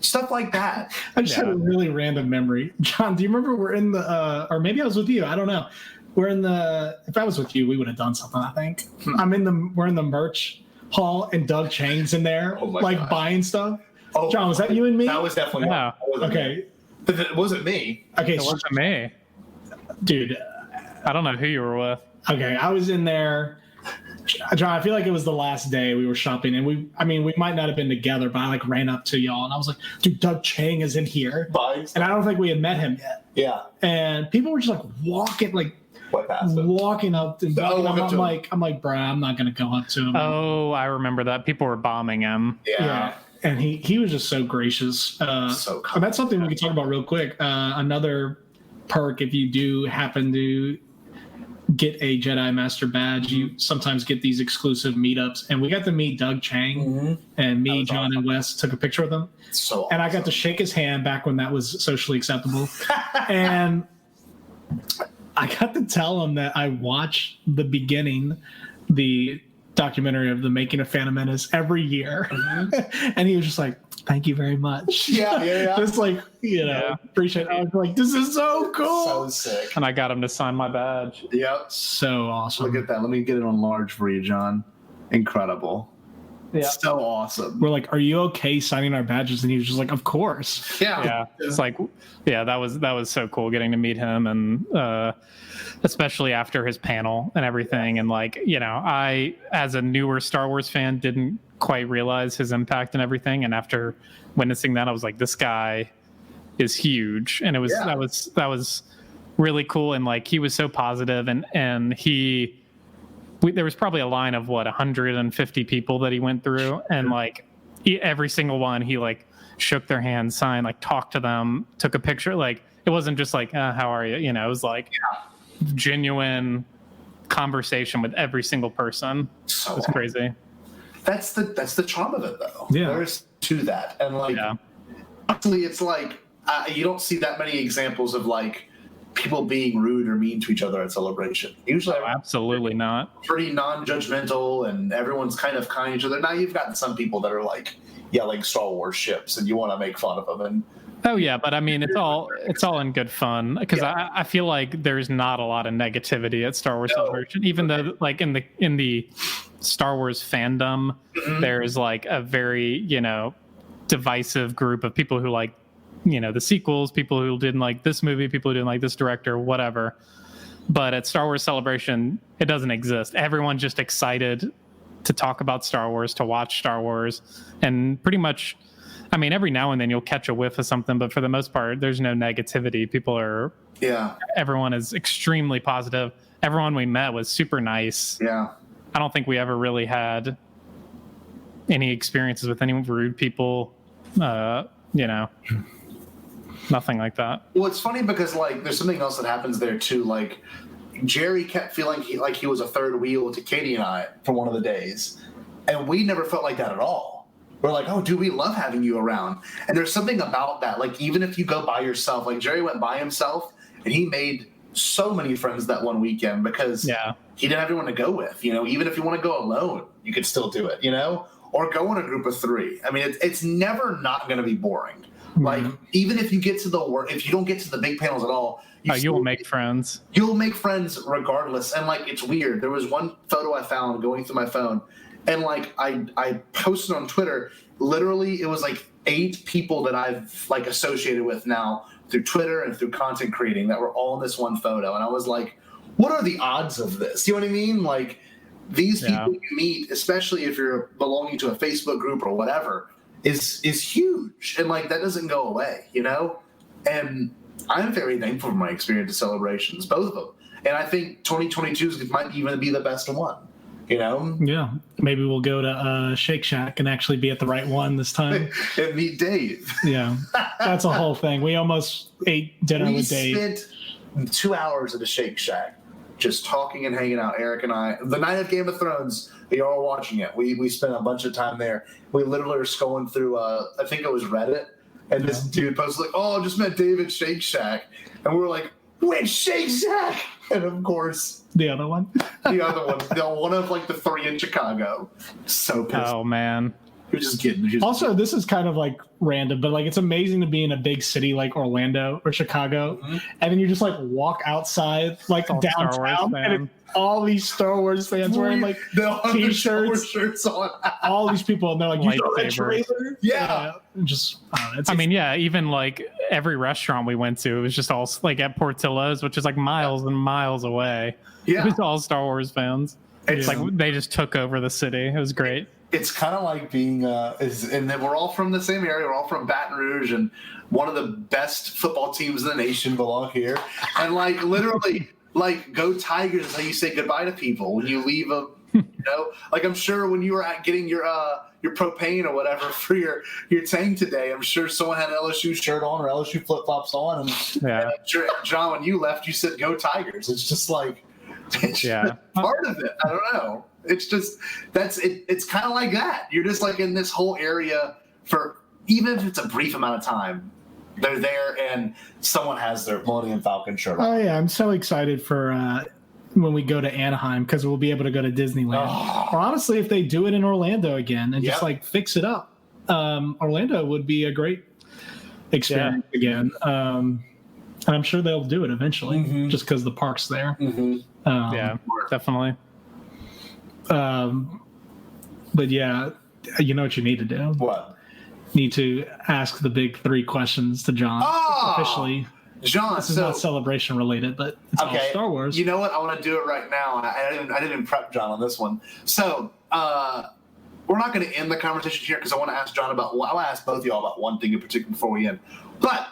Stuff like that. I just had a really random memory. John, do you remember we're in the, or maybe I was with you. I don't know. We're in the, if I was with you, we would have done something, I think. We're in the merch hall and Doug Chang's in there, like buying stuff. Oh, John, was that you and me? That was definitely me. Okay. It wasn't me. Okay. It wasn't me. Dude. I don't know who you were with. Okay. I was in there. John, I feel like it was the last day we were shopping, and we might not have been together, but I like ran up to y'all and I was like, dude, Doug Chang is in here. And I don't think we had met him yet. Yeah. And people were just like walking up and I'm like, bro, I'm not gonna go up to him. Oh, I remember that. People were bombing him. Yeah. And he was just so gracious. And that's something we could talk about real quick. Another perk, if you do happen to get a Jedi Master badge, you sometimes get these exclusive meetups, and we got to meet Doug Chang, and me, John, and Wes took a picture with him. And I got to shake his hand back when that was socially acceptable. And I got to tell him that I watch the beginning, the documentary of the making of Phantom Menace every year. And he was just like, thank you very much. Just like, appreciate it. I was like, this is so cool. So sick. And I got him to sign my badge. Yep. So awesome. Look at that. Let me get it on large for you, John. Incredible. Yeah. So awesome. We're like, are you okay signing our badges? And he was just like, of course. Yeah. It's like, that was so cool getting to meet him, and especially after his panel and everything. And like, I, as a newer Star Wars fan, didn't quite realize his impact and everything. And after witnessing that, I was like, this guy is huge. And it was, that was really cool. And like, he was so positive, and there was probably a line of 150 people that he went through, and like every single one, he like shook their hand, signed, like talked to them, took a picture. Like it wasn't just like, how are you? It was like genuine conversation with every single person. It was crazy. That's the charm of it, though. Yeah. There's to that, and like, honestly, it's like you don't see that many examples of like people being rude or mean to each other at Celebration. Usually, absolutely not. Pretty non-judgmental, and everyone's kind of kind to each other. Now you've got some people that are like yelling Star Wars ships, and you want to make fun of them. And but I mean, it's all in good fun, because I feel like there's not a lot of negativity at Star Wars Celebration, even though like in the Star Wars fandom, there's like a very divisive group of people who like the sequels, people who didn't like this movie, people who didn't like this director, whatever. But at Star Wars Celebration, it doesn't exist. Everyone's just excited to talk about Star Wars, to watch Star Wars, and pretty much, I mean, every now and then you'll catch a whiff of something, but for the most part, there's no negativity. People are, everyone is extremely positive. Everyone we met was super nice. Yeah. I don't think we ever really had any experiences with any rude people, nothing like that. Well, it's funny because like there's something else that happens there too. Like Gerry kept feeling he was a third wheel to Katie and I for one of the days, and we never felt like that at all. We're like, oh, dude, we love having you around. And there's something about that. Like even if you go by yourself, like Gerry went by himself, and he made so many friends that one weekend because he didn't have anyone to go with. Even if you want to go alone, you could still do it. Or go in a group of 3. I mean, it's never not going to be boring. Like even if you get to if you don't get to the big panels at all, you will make friends. You'll make friends regardless. And like it's weird. There was one photo I found going through my phone, and like I posted on Twitter. Literally, it was like 8 people that I've like associated with now through Twitter and through content creating that were all in this one photo. And I was like, what are the odds of this? You know what I mean? Like these people you meet, especially if you're belonging to a Facebook group or whatever, is huge, and like that doesn't go away, And I'm very thankful for my experience at Celebrations, both of them, and I think 2022 might even be the best one. Yeah, maybe we'll go to Shake Shack and actually be at the right one this time and meet Dave. Yeah, that's a whole thing. We almost ate dinner with Dave. We spent 2 hours at a Shake Shack just talking and hanging out. Eric and I, the night of Game of Thrones. We are all watching it. We spent a bunch of time there. We literally were scrolling through, I think it was Reddit, and this dude posted like, "Oh, I just met David Shake Shack," and we were like, which Shake Shack? And of course, The other one. the other one, the one of like the 3 in Chicago. So pissed. Oh man. He was just kidding. Also, this is kind of like random, but like it's amazing to be in a big city like Orlando or Chicago, and then you just like walk outside like all Star Wars downtown, and fans. it's all these Star Wars fans wearing like t-shirts, shirts on. all these people, and they're like, "You saw that Lightsabers. trailer?" Yeah. Just I mean, yeah, even like every restaurant we went to, it was just all like at Portillo's, which is like miles and miles away. Yeah. It was all Star Wars fans. It's Like they just took over the city. It was great. It's kind of like being, and then we're all from the same area. We're all from Baton Rouge, and one of the best football teams in the nation belong here. And like literally, like go Tigers is how you say goodbye to people when you leave a, like I'm sure when you were getting your propane or whatever for your tank today, I'm sure someone had an LSU shirt on or LSU flip flops on, and Yeah. I'm sure, John, when you left, you said go Tigers. It's just like, it's Yeah. part of it. I don't know. It's just it's kind of like that. You're just like in this whole area for even if it's a brief amount of time. They're there, and someone has their Millennium Falcon shirt on. Oh yeah, I'm so excited for when we go to Anaheim because we'll be able to go to Disneyland. Oh. Or honestly, if they do it in Orlando again and just Yep. like fix it up, Orlando would be a great experience again. And I'm sure they'll do it eventually, just because the park's there. Yeah, definitely. But yeah, you know what you need to do? What? Need to ask the big 3 questions to John. Oh! Officially. John, This is not celebration related, but it's all Star Wars. You know what? I want to do it right now. I didn't prep John on this one. So we're not going to end the conversation here because I want to ask John about. Well, I want to ask both of y'all about one thing in particular before we end. But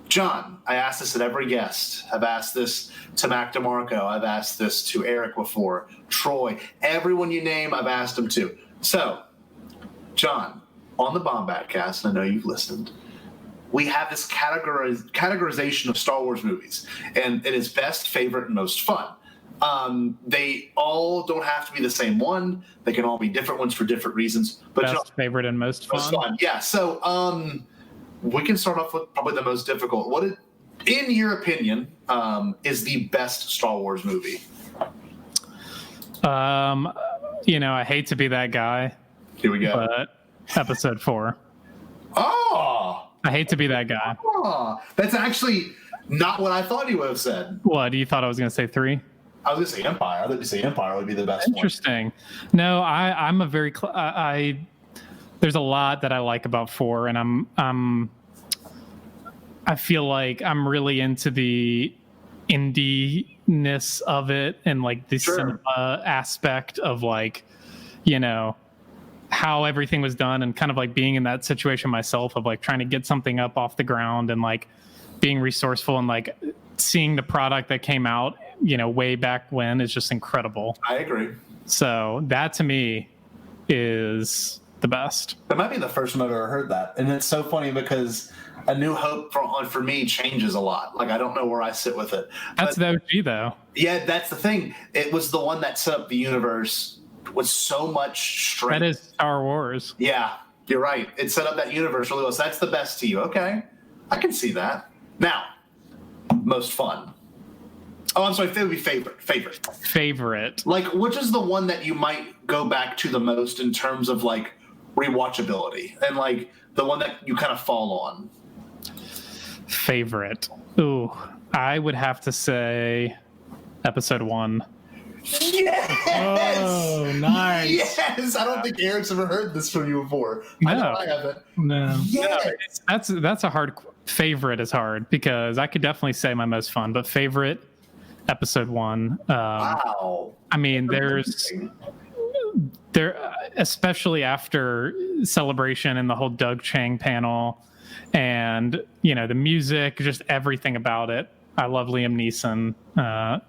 John, I asked this at every guest. I've asked this to Mac DeMarco. I've asked this to Eric before. Troy. Everyone you name, I've asked them to. So, John, on the Bombadcast, and I know you've listened, we have this categorization of Star Wars movies, and it is best, favorite, and most fun. They all don't have to be the same one. They can all be different ones for different reasons. But Best, John, favorite, and most fun. Yeah. So we can start off with probably the most difficult. What, in your opinion, is the best Star Wars movie? I hate to be that guy, Here we go. but Episode 4. Oh, I hate to be that guy. that's actually not what I thought you would have said. What, you thought I was going to say 3? I was going to say Empire. I thought you say Empire would be the best one. Interesting. No, I'm a very there's a lot that I like about 4, and I feel like I'm really into the indie-ness of it and like the cinema aspect of like, how everything was done, and kind of like being in that situation myself of like trying to get something up off the ground and like being resourceful and like seeing the product that came out, way back when is just incredible. I agree. So that to me is the best. That might be the first time I've ever heard that. And it's so funny because A New Hope for me changes a lot. Like, I don't know where I sit with it. That's the OG though. Yeah, that's the thing. It was the one that set up the universe with so much strength. That is Star Wars. Yeah, you're right. It set up that universe really well. So that's the best to you. Okay. I can see that. Now, most fun. Oh, I'm sorry. It would be favorite. Like, which is the one that you might go back to the most in terms of like rewatchability and like the one that you kind of fall on? Favorite. Ooh, I would have to say Episode 1. Yes! Oh, nice. Yes! I don't think Eric's ever heard this from you before. No. I know I haven't. No. Yes! That's a hard favorite is hard because I could definitely say my most fun, but favorite Episode 1. Wow. I mean, there, especially after Celebration and the whole Doug Chang panel, and the music, just everything about it. I love Liam Neeson,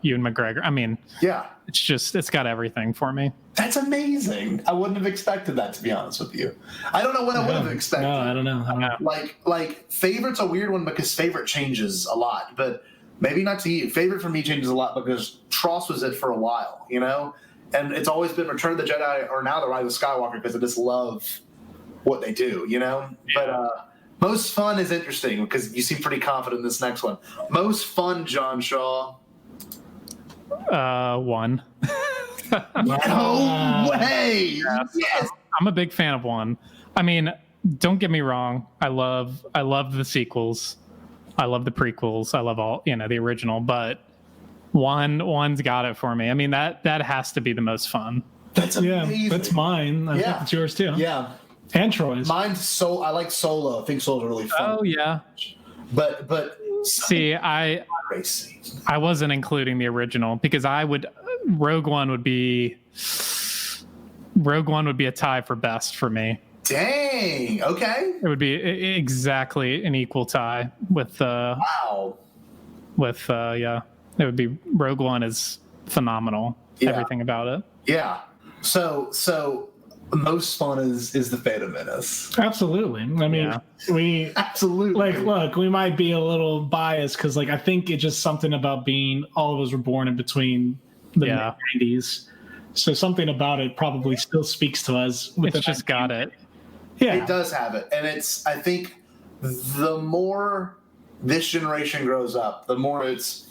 Ewan McGregor. I mean, Yeah. it's got everything for me. That's amazing. I wouldn't have expected that, to be honest with you. I don't know what I would have expected. No, I don't know. Like favorite's a weird one because favorite changes a lot, but maybe not to you. Favorite for me changes a lot because Tross was it for a while, and it's always been Return of the Jedi or now The Rise of Skywalker because I just love what they do, Yeah. But Most fun is interesting because you seem pretty confident in this next one. Most fun, John Shaw. 1. No way. Yeah, Yes. I'm a big fan of 1. I mean, don't get me wrong. I love the sequels. I love the prequels. I love all, the original, but one's got it for me. I mean, that has to be the most fun. That's amazing. Yeah, that's mine. I think it's yours too. Yeah. And Troy's. Mine's I like Solo. I think Solo's really fun. Oh yeah. But see, I wasn't including the original because Rogue One would be a tie for best for me. Dang. Okay. It would be exactly an equal tie with wow. With it would be Rogue One is phenomenal. Yeah. Everything about it. Yeah. So most fun is the Phantom Menace. Absolutely. I mean, we absolutely look, we might be a little biased because I think it's just something about being all of us were born in between the 90s. So something about it probably still speaks to us. It's just got it. Yeah. It does have it. And I think the more this generation grows up, the more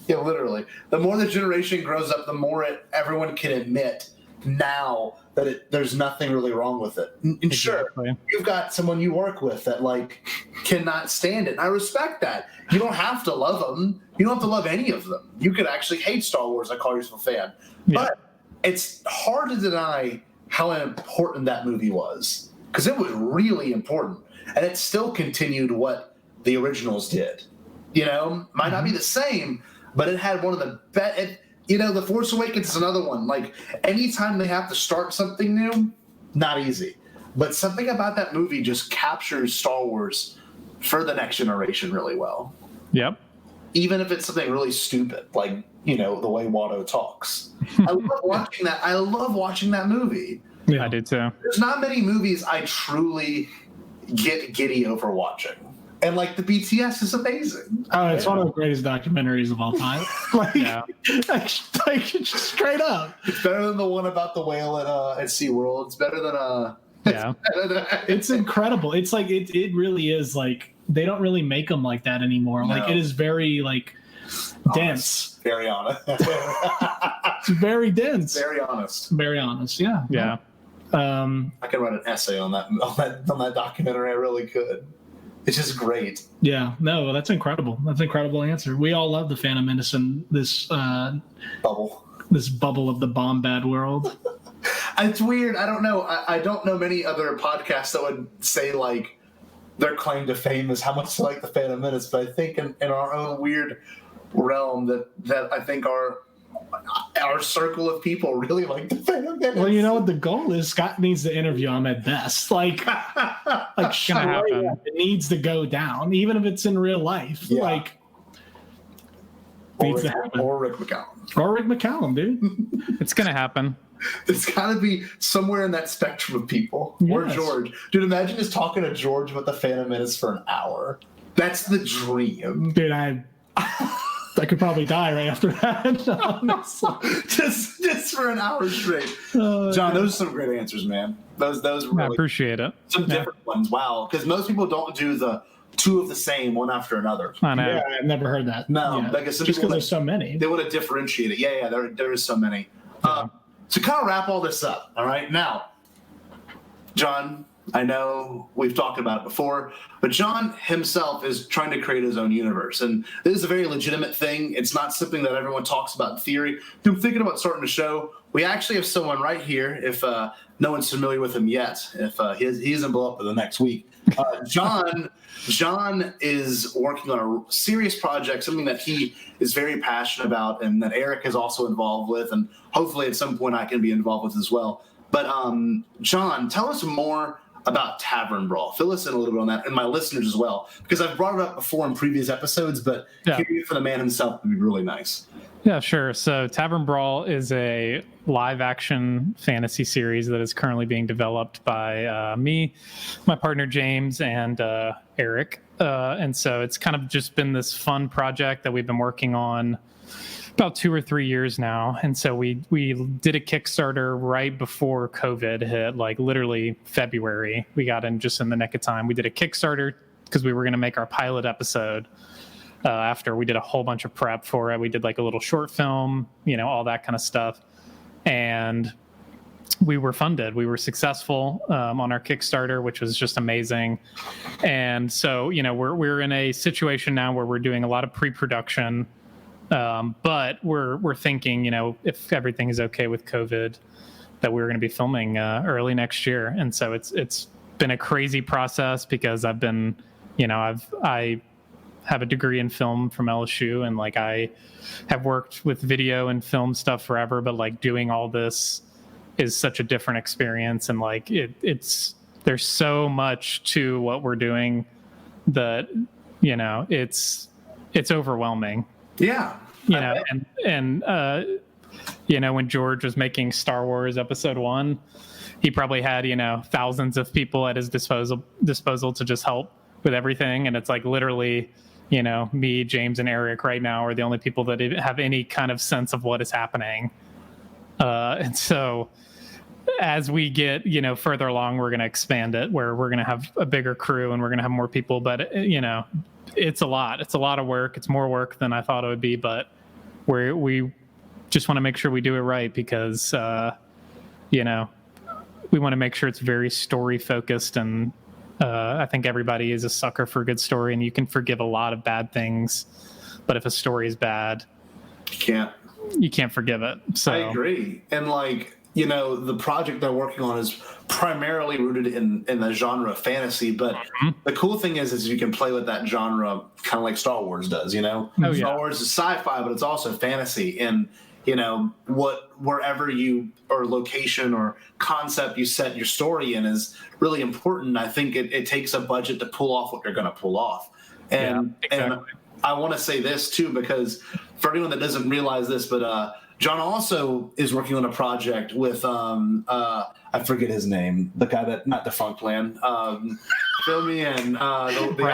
literally, the more the generation grows up, the more everyone can admit now that there's nothing really wrong with it. And exactly. Sure, you've got someone you work with that cannot stand it. And I respect that. You don't have to love them. You don't have to love any of them. You could actually hate Star Wars and call yourself a fan. Yeah. But it's hard to deny how important that movie was because it was really important. And it still continued what the originals did. Might not be the same, but it had one of the best. The Force Awakens is another one. Anytime they have to start something new, not easy. But something about that movie just captures Star Wars for the next generation really well. Yep. Even if it's something really stupid, the way Watto talks. I love watching that movie. Yeah, I do too. There's not many movies I truly get giddy over watching. And the BTS is amazing. Oh, it's one of the greatest documentaries of all time. Straight up. It's better than the one about the whale at SeaWorld. It's better than It's incredible. It's it really is they don't really make them like that anymore. No. It is very dense. Very honest. It's very dense. Very honest. Very honest. Yeah. Yeah. I could write an essay on that documentary. I really could. It's just great. Yeah, no, that's incredible. That's an incredible answer. We all love the Phantom Menace and this bubble of the Bombad world. It's weird. I don't know. I don't know many other podcasts that would say their claim to fame is how much they like the Phantom Menace. But I think in our own weird realm that I think our circle of people really like the Phantom Menace. Well, you know what the goal is? Scott needs to interview him at best. It needs to go down, even if it's in real life. Yeah. Or Rick McCallum. Or Rick McCallum, dude. It's gonna happen. It's got to be somewhere in that spectrum of people. Yes. Or George. Dude, imagine just talking to George about the Phantom Menace for an hour. That's the dream. Dude, I could probably die right after that. just for an hour straight. John, those are some great answers, man. Those really, I appreciate it. Some different ones. Wow. Because most people don't do the two of the same one after another. I know. Yeah, I've never heard that. No. Yeah. Just because there's so many. They want to differentiate it. Yeah, there is so many. Yeah. To kind of wrap all this up, all right? Now, John, I know we've talked about it before, but John himself is trying to create his own universe. And this is a very legitimate thing. It's not something that everyone talks about in theory. I'm thinking about starting a show. We actually have someone right here, if no one's familiar with him yet, if he doesn't blow up for the next week. John is working on a serious project, something that he is very passionate about and that Eric is also involved with, and hopefully at some point I can be involved with as well. But John, tell us more about Tavern Brawl. Fill us in a little bit on that, and my listeners as well, because I've brought it up before in previous episodes, but hearing it from the man himself would be really nice. Yeah, sure. So Tavern Brawl is a live-action fantasy series that is currently being developed by me, my partner James, and Eric. And so it's kind of just been this fun project that we've been working on about 2 or 3 years now. And so we did a Kickstarter right before COVID hit, literally February. We got in just in the nick of time. We did a Kickstarter because we were going to make our pilot episode after we did a whole bunch of prep for it. We did like a little short film, all that kind of stuff. And we were funded. We were successful on our Kickstarter, which was just amazing. And so, we're in a situation now where we're doing a lot of pre-production, but we're thinking, if everything is okay with COVID, that we're going to be filming early next year. And so it's been a crazy process because I've been, I have a degree in film from LSU, and like I have worked with video and film stuff forever, but like doing all this is such a different experience, and like it's there's so much to what we're doing that it's overwhelming. Yeah. And when George was making Star Wars Episode 1, he probably had thousands of people at his disposal to just help with everything, and it's like literally me, James, and Eric right now are the only people that have any kind of sense of what is happening. And so as we get, further along, we're going to expand it where we're going to have a bigger crew and we're going to have more people. But, it's a lot. It's a lot of work. It's more work than I thought it would be. But we just want to make sure we do it right because, we want to make sure it's very story focused. And I think everybody is a sucker for a good story, and you can forgive a lot of bad things. But if a story is bad, you can't forgive it. So I agree. And the project they're working on is primarily rooted in the genre of fantasy, but the cool thing is you can play with that genre kind of like Star Wars does, Star Wars is sci-fi, but it's also fantasy, and wherever you or location or concept you set your story in is really important. I think it takes a budget to pull off what you're going to pull off. And I want to say this too, because for anyone that doesn't realize this, but John also is working on a project with I forget his name, the guy that not Defunct Land. Fill me in. The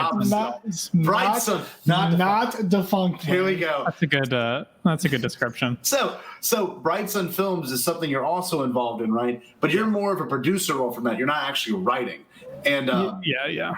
opposite. Brightson, not Defunct. Here we go. That's a good description. So Brightson Films is something you're also involved in, right? But you're more of a producer role from that. You're not actually writing. And yeah.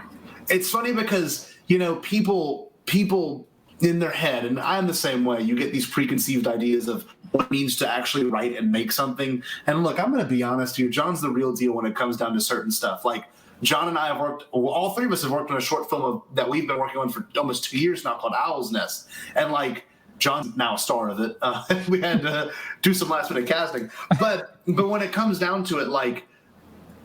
It's funny because people in their head, and I'm the same way. You get these preconceived ideas of what it means to actually write and make something. And look, I'm going to be honest here. John's the real deal when it comes down to certain stuff. Like John and I have worked, all three of us have worked on a short film that we've been working on for almost 2 years now called Owl's Nest. And like John's now a star of it. We had to do some last minute casting. But when it comes down to it,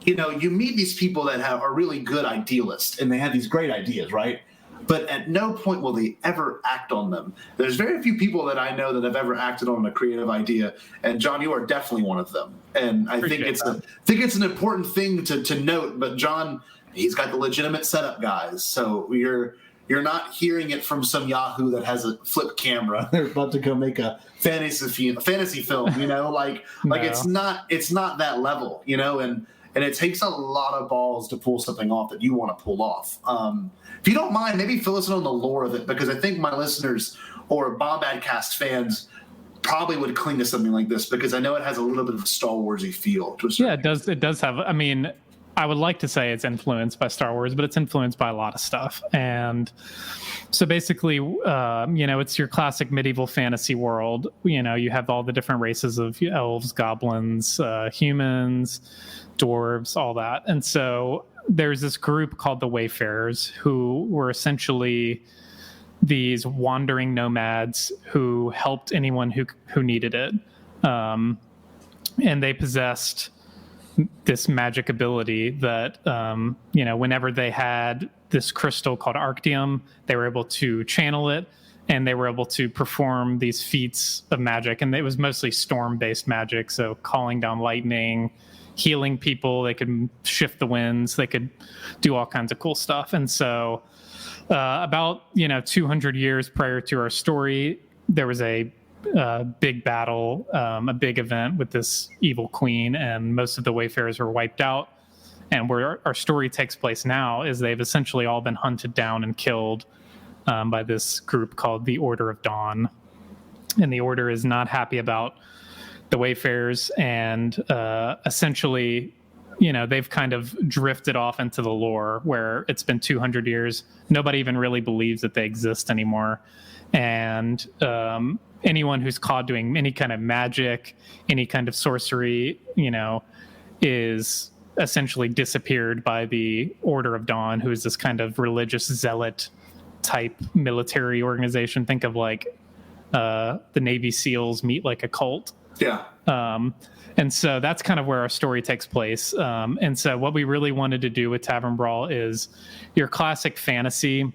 you meet these people that are really good idealists and they have these great ideas, right? But at no point will they ever act on them. There's very few people that I know that have ever acted on a creative idea, and John, you are definitely one of them. And I think it's an important thing to note. But John, he's got the legitimate setup guys, so you're not hearing it from some Yahoo that has a flip camera. They're about to go make a fantasy film, No. it's not that level, and it takes a lot of balls to pull something off that you want to pull off. If you don't mind, maybe fill us in on the lore of it, because I think my listeners or Bombadcast fans probably would cling to something like this, because I know it has a little bit of a Star Warsy feel. Yeah, it does have. I mean, I would like to say it's influenced by Star Wars, but it's influenced by a lot of stuff. And so basically, it's your classic medieval fantasy world. You have all the different races of elves, goblins, humans, dwarves, all that. And so there's this group called the Wayfarers, who were essentially these wandering nomads who helped anyone who needed it. And they possessed this magic ability that, whenever they had this crystal called Arctium, they were able to channel it, and they were able to perform these feats of magic. And it was mostly storm-based magic, so calling down lightning, healing people. They could shift the winds. They could do all kinds of cool stuff. And so about 200 years prior to our story, there was a big battle, a big event with this evil queen, and most of the Wayfarers were wiped out. And where our story takes place now is they've essentially all been hunted down and killed by this group called the Order of Dawn. And the Order is not happy about the Wayfarers, and essentially they've kind of drifted off into the lore where it's been 200 years. Nobody even really believes that they exist anymore. And anyone who's caught doing any kind of magic, any kind of sorcery, is essentially disappeared by the Order of Dawn, who is this kind of religious zealot type military organization. Think of like the Navy SEALs meet like a cult. Yeah. And so that's kind of where our story takes place. And so what we really wanted to do with Tavern Brawl is your classic fantasy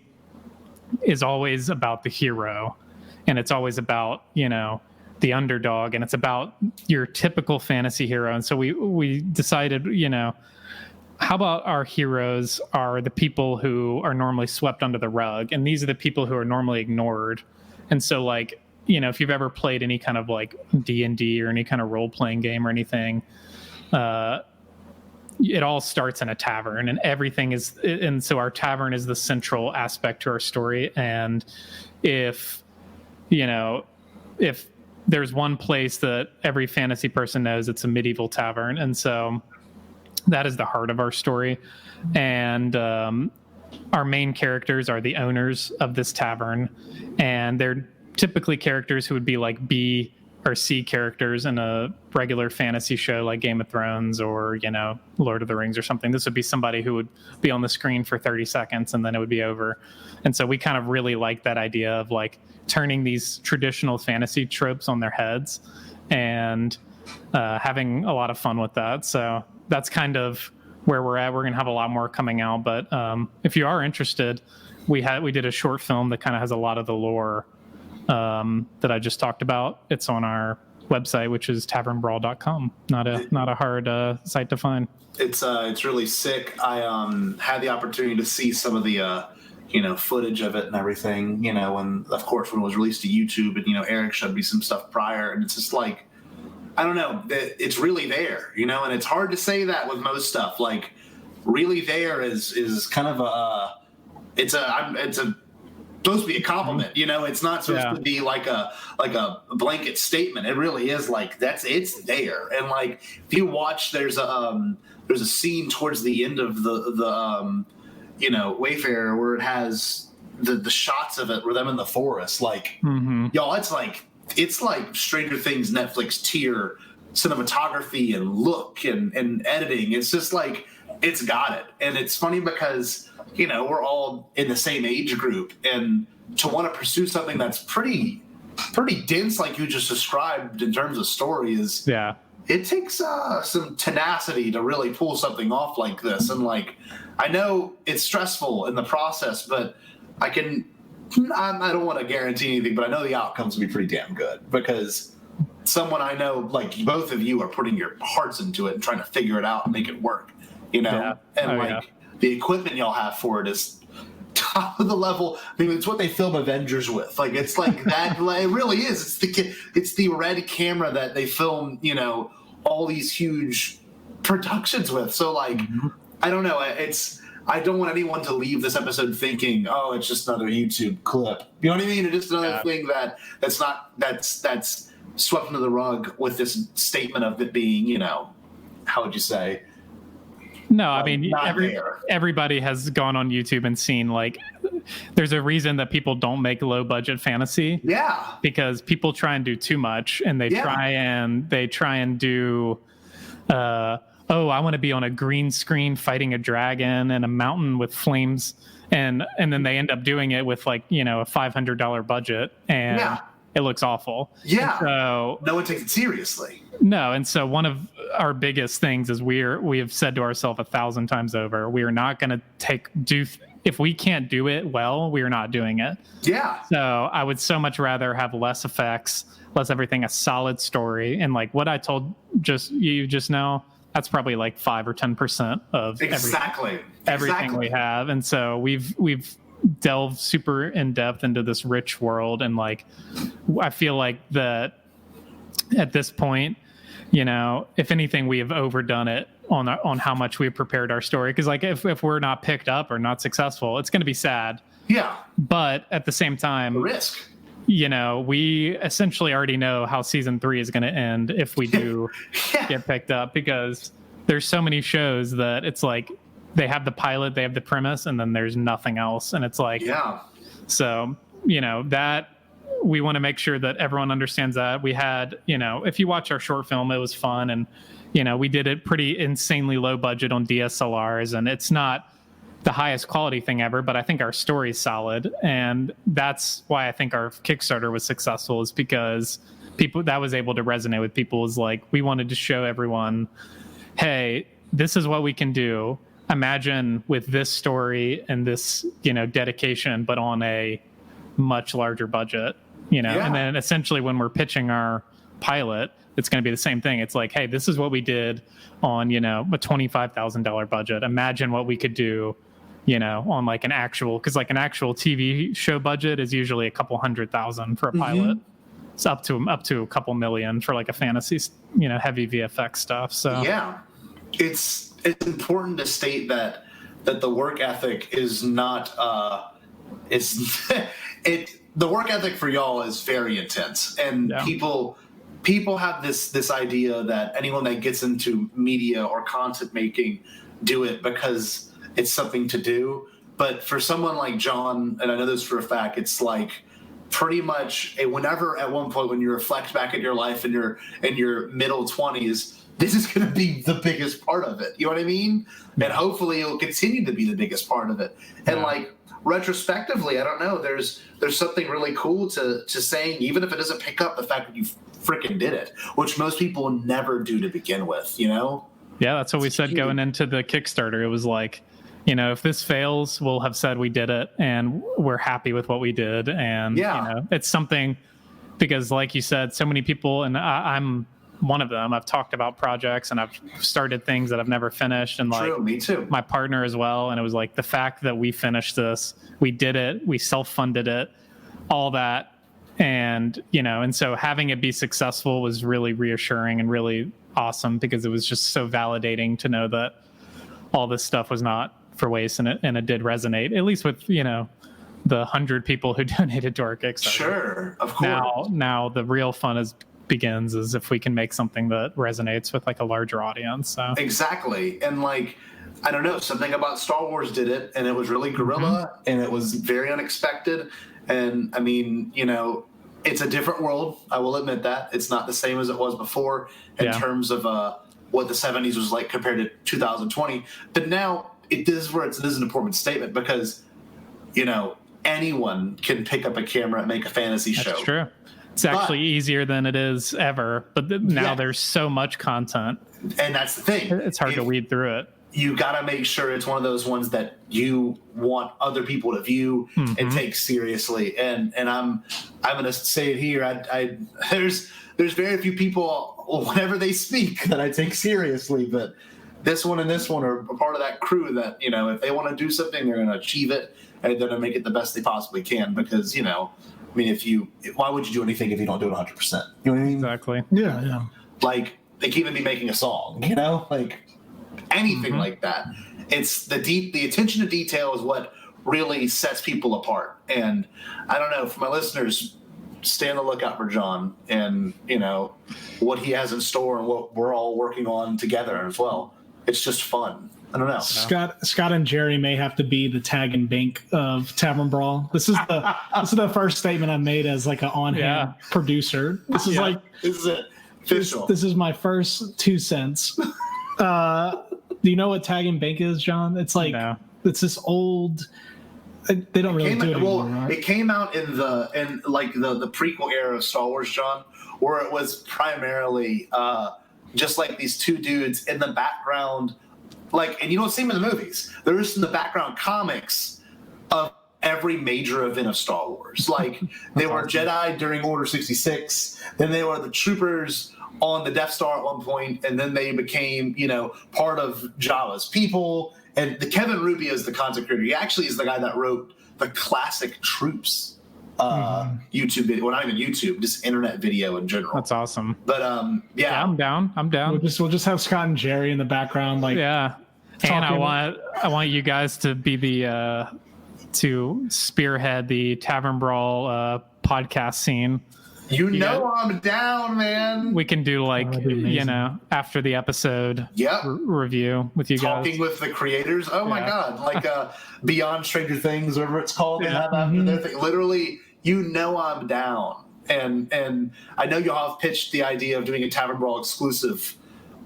is always about the hero, and it's always about, the underdog, and it's about your typical fantasy hero. And so we decided, how about our heroes are the people who are normally swept under the rug, and these are the people who are normally ignored. And so like, if you've ever played any kind of like D&D or any kind of role-playing game or anything, it all starts in a tavern, and everything is, and so our tavern is the central aspect to our story. And if there's one place that every fantasy person knows, it's a medieval tavern. And so that is the heart of our story. And our main characters are the owners of this tavern, and they're typically characters who would be like B or C characters in a regular fantasy show like Game of Thrones or, Lord of the Rings or something. This would be somebody who would be on the screen for 30 seconds and then it would be over. And so we kind of really like that idea of like turning these traditional fantasy tropes on their heads and having a lot of fun with that. So that's kind of where we're at. We're going to have a lot more coming out, but if you are interested, we did a short film that kind of has a lot of the lore that I just talked about. It's on our website, which is tavernbrawl.com. Not a hard site to find. It's really sick. I had the opportunity to see some of the footage of it and everything, and of course when it was released to YouTube, and Eric showed me some stuff prior, and it's just like, I don't know, it's really there, and it's hard to say that with most stuff. Like, really there is kind of it's supposed to be a compliment, it's not supposed to be like a blanket statement. It really is like it's there. And like, if you watch, there's a scene towards the end of the Wayfarer where it has the shots of it where them in the forest, like, y'all, it's like Stranger Things Netflix tier cinematography and look and editing. It's just like, it's got it. And it's funny because we're all in the same age group, and to want to pursue something that's pretty dense, like you just described in terms of story, it takes some tenacity to really pull something off like this. And like, I know it's stressful in the process, but I don't want to guarantee anything, but I know the outcomes will be pretty damn good, because someone I know, like both of you, are putting your hearts into it and trying to figure it out and make it work, the equipment y'all have for it is top of the level. I mean, it's what they film Avengers with. Like, it's like that. It really is. It's the red camera that they film, all these huge productions with. So like, I don't know. I don't want anyone to leave this episode thinking, oh, it's just another YouTube clip. You know what I mean? It's just another thing that's swept under the rug with this statement of it being, how would you say? No, I mean, everybody has gone on YouTube and seen, like, there's a reason that people don't make low budget fantasy. Yeah. Because people try and do too much, and they try and do, I want to be on a green screen fighting a dragon and a mountain with flames. And then they end up doing it with like, a $500 budget, and it looks awful. Yeah. And so no one takes it seriously. No. And so one of our biggest things is we have said to ourselves 1,000 times over, we are not going to if we can't do it well, we are not doing it. Yeah. So I would so much rather have less effects, less everything, a solid story. And like what I told you just now, that's probably like 5 or 10% of everything we have. And so we've delved super in depth into this rich world. And like, I feel like that at this point, if anything, we have overdone it on how much we've prepared our story. Because like, if we're not picked up or not successful, it's going to be sad. Yeah. But at the same time, the risk. We essentially already know how season 3 is going to end if we do get picked up, because there's so many shows that it's like they have the pilot, they have the premise, and then there's nothing else. And it's like, so, that we want to make sure that everyone understands that. We had, if you watch our short film, it was fun. And, we did it pretty insanely low budget on DSLRs, and it's not the highest quality thing ever, but I think our story is solid. And that's why I think our Kickstarter was successful, is because that was able to resonate with people. Is like, we wanted to show everyone, hey, this is what we can do. Imagine with this story and this, dedication, but on a much larger budget, and then essentially when we're pitching our pilot, it's going to be the same thing. It's like, hey, this is what we did on, a $25,000 budget. Imagine what we could do, on like an actual, because like an actual TV show budget is usually a couple $100,000 for a pilot. It's up to a couple million for like a fantasy, heavy VFX stuff. So it's important to state that the work ethic is not the work ethic for y'all is very intense, and people have this idea that anyone that gets into media or content making do it because it's something to do. But for someone like John, and I know this for a fact, it's like pretty much whenever at one point when you reflect back at your life in your middle 20s, this is going to be the biggest part of it. You know what I mean? And hopefully it'll continue to be the biggest part of it. And like retrospectively, I don't know, there's something really cool to saying, even if it doesn't pick up the fact that you freaking did it, which most people never do to begin with, Yeah, that's what we said going into the Kickstarter. It was like, if this fails, we'll have said we did it and we're happy with what we did. And, it's something, because like you said, so many people, and I'm one of them, I've talked about projects and I've started things that I've never finished. And like, me too. My partner as well. And it was like the fact that we finished this, we did it, we self-funded it, all that. And, and so having it be successful was really reassuring and really awesome, because it was just so validating to know that all this stuff was not for waste, and it did resonate, at least with, the 100 people who donated to our Kickstarter. Sure, of course. Now the real fun begins is if we can make something that resonates with like a larger audience. So. Exactly. And like, I don't know, something about Star Wars did it, and it was really guerrilla, and it was very unexpected. And I mean, it's a different world. I will admit that. It's not the same as it was before in terms of what the 70s was like compared to 2020. But now this is an important statement, because, anyone can pick up a camera and make a fantasy show. That's true. It's actually easier than it is ever. But now there's so much content. And that's the thing. It's hard to weed through it. You got to make sure it's one of those ones that you want other people to view and take seriously. And I'm going to say it here. There's very few people, whenever they speak, that I take seriously, but this one and this one are a part of that crew that, if they want to do something, they're going to achieve it, and they're going to make it the best they possibly can. Because, I mean, why would you do anything if you don't do it 100%? You know what I mean? Exactly. Yeah. Like, they can even be making a song, like anything like that. It's the attention to detail is what really sets people apart. And I don't know, for my listeners, stay on the lookout for John and, what he has in store and what we're all working on together as well. It's just fun. I don't know. Scott and Gerry may have to be the tag and bank of Tavern Brawl. This is the first statement I made as like an on-hand producer. This is this is it. Official. This is my first 2 cents. Do you know what tag and bank is, John? It's like it's this old. They don't really do it anymore. Right? It came out in the prequel era of Star Wars, John, where it was primarily just like these two dudes in the background, and you don't see them in the movies. They're just in the background comics of every major event of Star Wars. Like they were Jedi during Order 66, then they were the troopers on the Death Star at one point, and then they became, part of Jabba's people. And the Kevin Rubio is the content creator. He actually is the guy that wrote the classic Troops YouTube video. Well, not even YouTube, just internet video in general. That's awesome. But yeah, I'm down. We'll just have Scott and Gerry in the background, And I want you guys to be the to spearhead the Tavern Brawl podcast scene. You know I'm down, man. We can do like, that'd be amazing. you know, after the episode review with you Talking guys. with the creators. Oh my God. Like Beyond Stranger Things, whatever it's called. They have after their thing. Literally, you know I'm down. And I know y'all have pitched the idea of doing a Tavern Brawl exclusive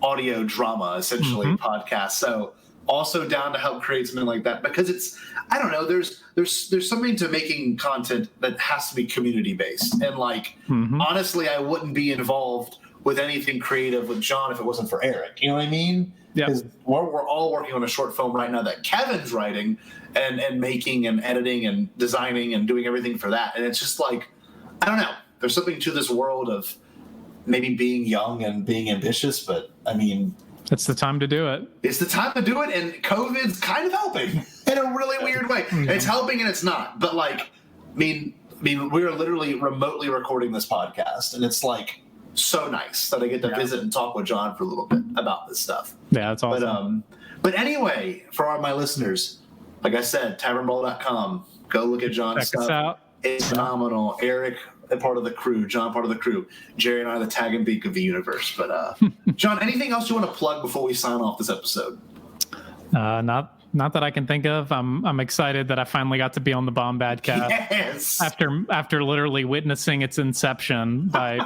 audio drama, essentially, podcast. So also down to help create something like that, because it's, I don't know, there's something to making content that has to be community based. And like, honestly, I wouldn't be involved with anything creative with John if it wasn't for Eric. You know what I mean? Yeah. Because we're all working on a short film right now that Kevin's writing and making and editing and designing and doing everything for that. And it's just like, I don't know. There's something to this world of maybe being young and being ambitious, but I mean, it's the time to do it. It's the time to do it, and COVID's kind of helping in a really weird way. It's helping and it's not. But like, I mean, we're literally remotely recording this podcast, and it's like so nice that I get to visit and talk with John for a little bit about this stuff. Yeah, that's awesome. But anyway, for all my listeners, like I said, tavernball.com. Go look at John's Check us stuff. out. It's phenomenal. Eric, a part of the crew. John, part of the crew. Gerry and I are the tag and beak of the universe. But John, anything else you want to plug before we sign off this episode? Not that I can think of. I'm excited that I finally got to be on the Bombadcast. Yes. After literally witnessing its inception by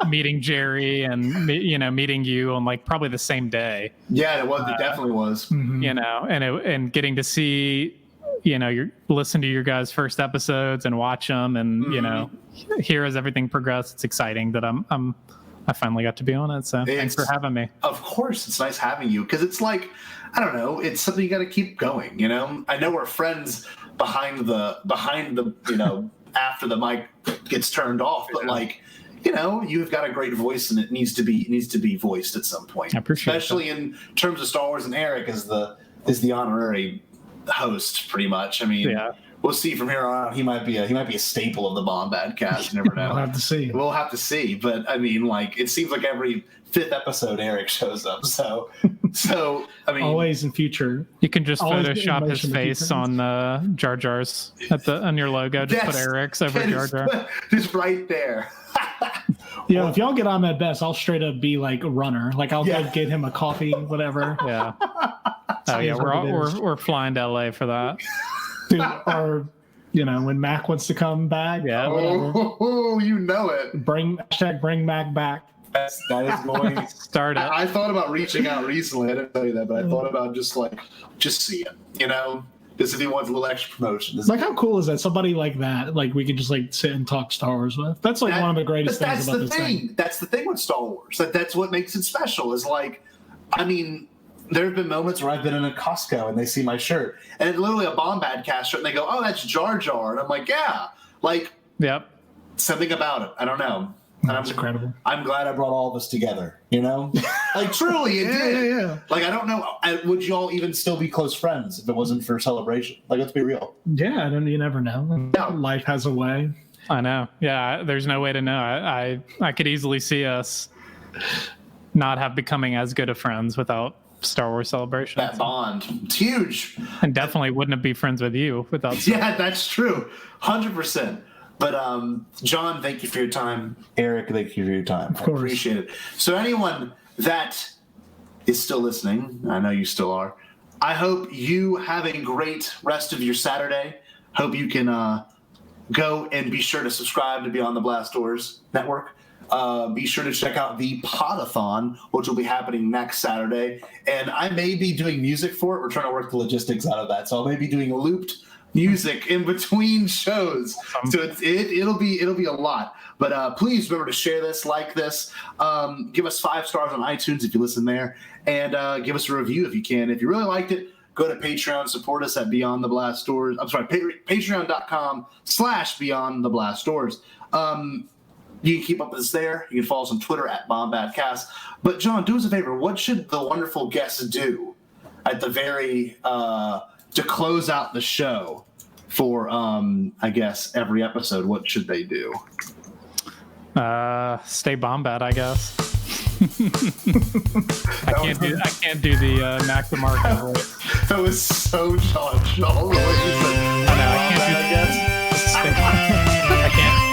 meeting Gerry and meeting you on like probably the same day. Yeah, it was. It definitely was. You know, and getting to see, you know, listen to your guys' first episodes and watch them, and you know, hear as everything progressed. It's exciting that I finally got to be on it. So thanks for having me. Of course, it's nice having you, because it's like, I don't know, it's something you got to keep going. You know, I know we're friends behind the you know, after the mic gets turned off, but like, you know, you've got a great voice, and it needs to be voiced at some point. I appreciate especially that. In terms of Star Wars, and Eric is the honorary host, pretty much. I mean, we'll see from here on out. He might be a staple of the Bombadcast. You never know. We'll have to see. We'll have to see. But I mean, like, it seems like every 5th episode Eric shows up. So I mean, Always in future. You can just Always Photoshop his animation face on Jar Jar's on your logo. Just put Eric's over Jar Jar. Just right there. Yeah, if y'all get on that best, I'll straight up be like a runner. Like I'll go get him a coffee, whatever. Yeah. Oh yeah, we're flying to LA for that. Dude, or you know, when Mac wants to come back. Yeah. Oh, you know it. Bring Mac back. That is going to start it. I thought about reaching out recently. I didn't tell you that, but I thought about just seeing, you know, just if he wants a little extra promotion. Like, how cool is that? Somebody like that, like we could just like sit and talk Star Wars with. That's like one of the greatest things about this thing. That's the thing with Star Wars. That's what makes it special. Is like, I mean, there have been moments where I've been in a Costco and they see my shirt, and it's literally a Bombadcast shirt, and they go, "Oh, that's Jar Jar," and I'm like, "Yeah," like, yep, something about it. I don't know. That's incredible. I'm glad I brought all this together. You know, like truly, it did. Yeah. Like, I don't know, would y'all even still be close friends if it wasn't for Celebration? Like, let's be real. Yeah, you never know. Yeah. Life has a way. I know. Yeah, there's no way to know. I could easily see us not have becoming as good of friends without Star Wars Celebration. That bond, it's huge. And definitely wouldn't be friends with you without. Yeah, that's true, 100%. But John, thank you for your time. Eric, thank you for your time. Of course. I appreciate it. So anyone that is still listening, I know you still are, I hope you have a great rest of your Saturday. Hope you can go and be sure to subscribe to Beyond the Blast Doors Network. Be sure to check out the Podathon, which will be happening next Saturday. And I may be doing music for it. We're trying to work the logistics out of that. So I may be doing looped music in between shows. So it'll be a lot. But please remember to share this, like this, give us 5 stars on iTunes if you listen there, and give us a review if you can. If you really liked it, go to Patreon, support us at Beyond the Blast Doors. I'm sorry, patreon.com/Beyond the Blast Doors. You can keep up with us there. You can follow us on Twitter at Bombadcast. But John, do us a favor. What should the wonderful guests do at the very to close out the show for I guess every episode? What should they do? Stay Bombad, I guess. I can't do the Mac DeMarco voice. That was so John Shaw. I know, I can't do I guess. I can't.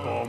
boy.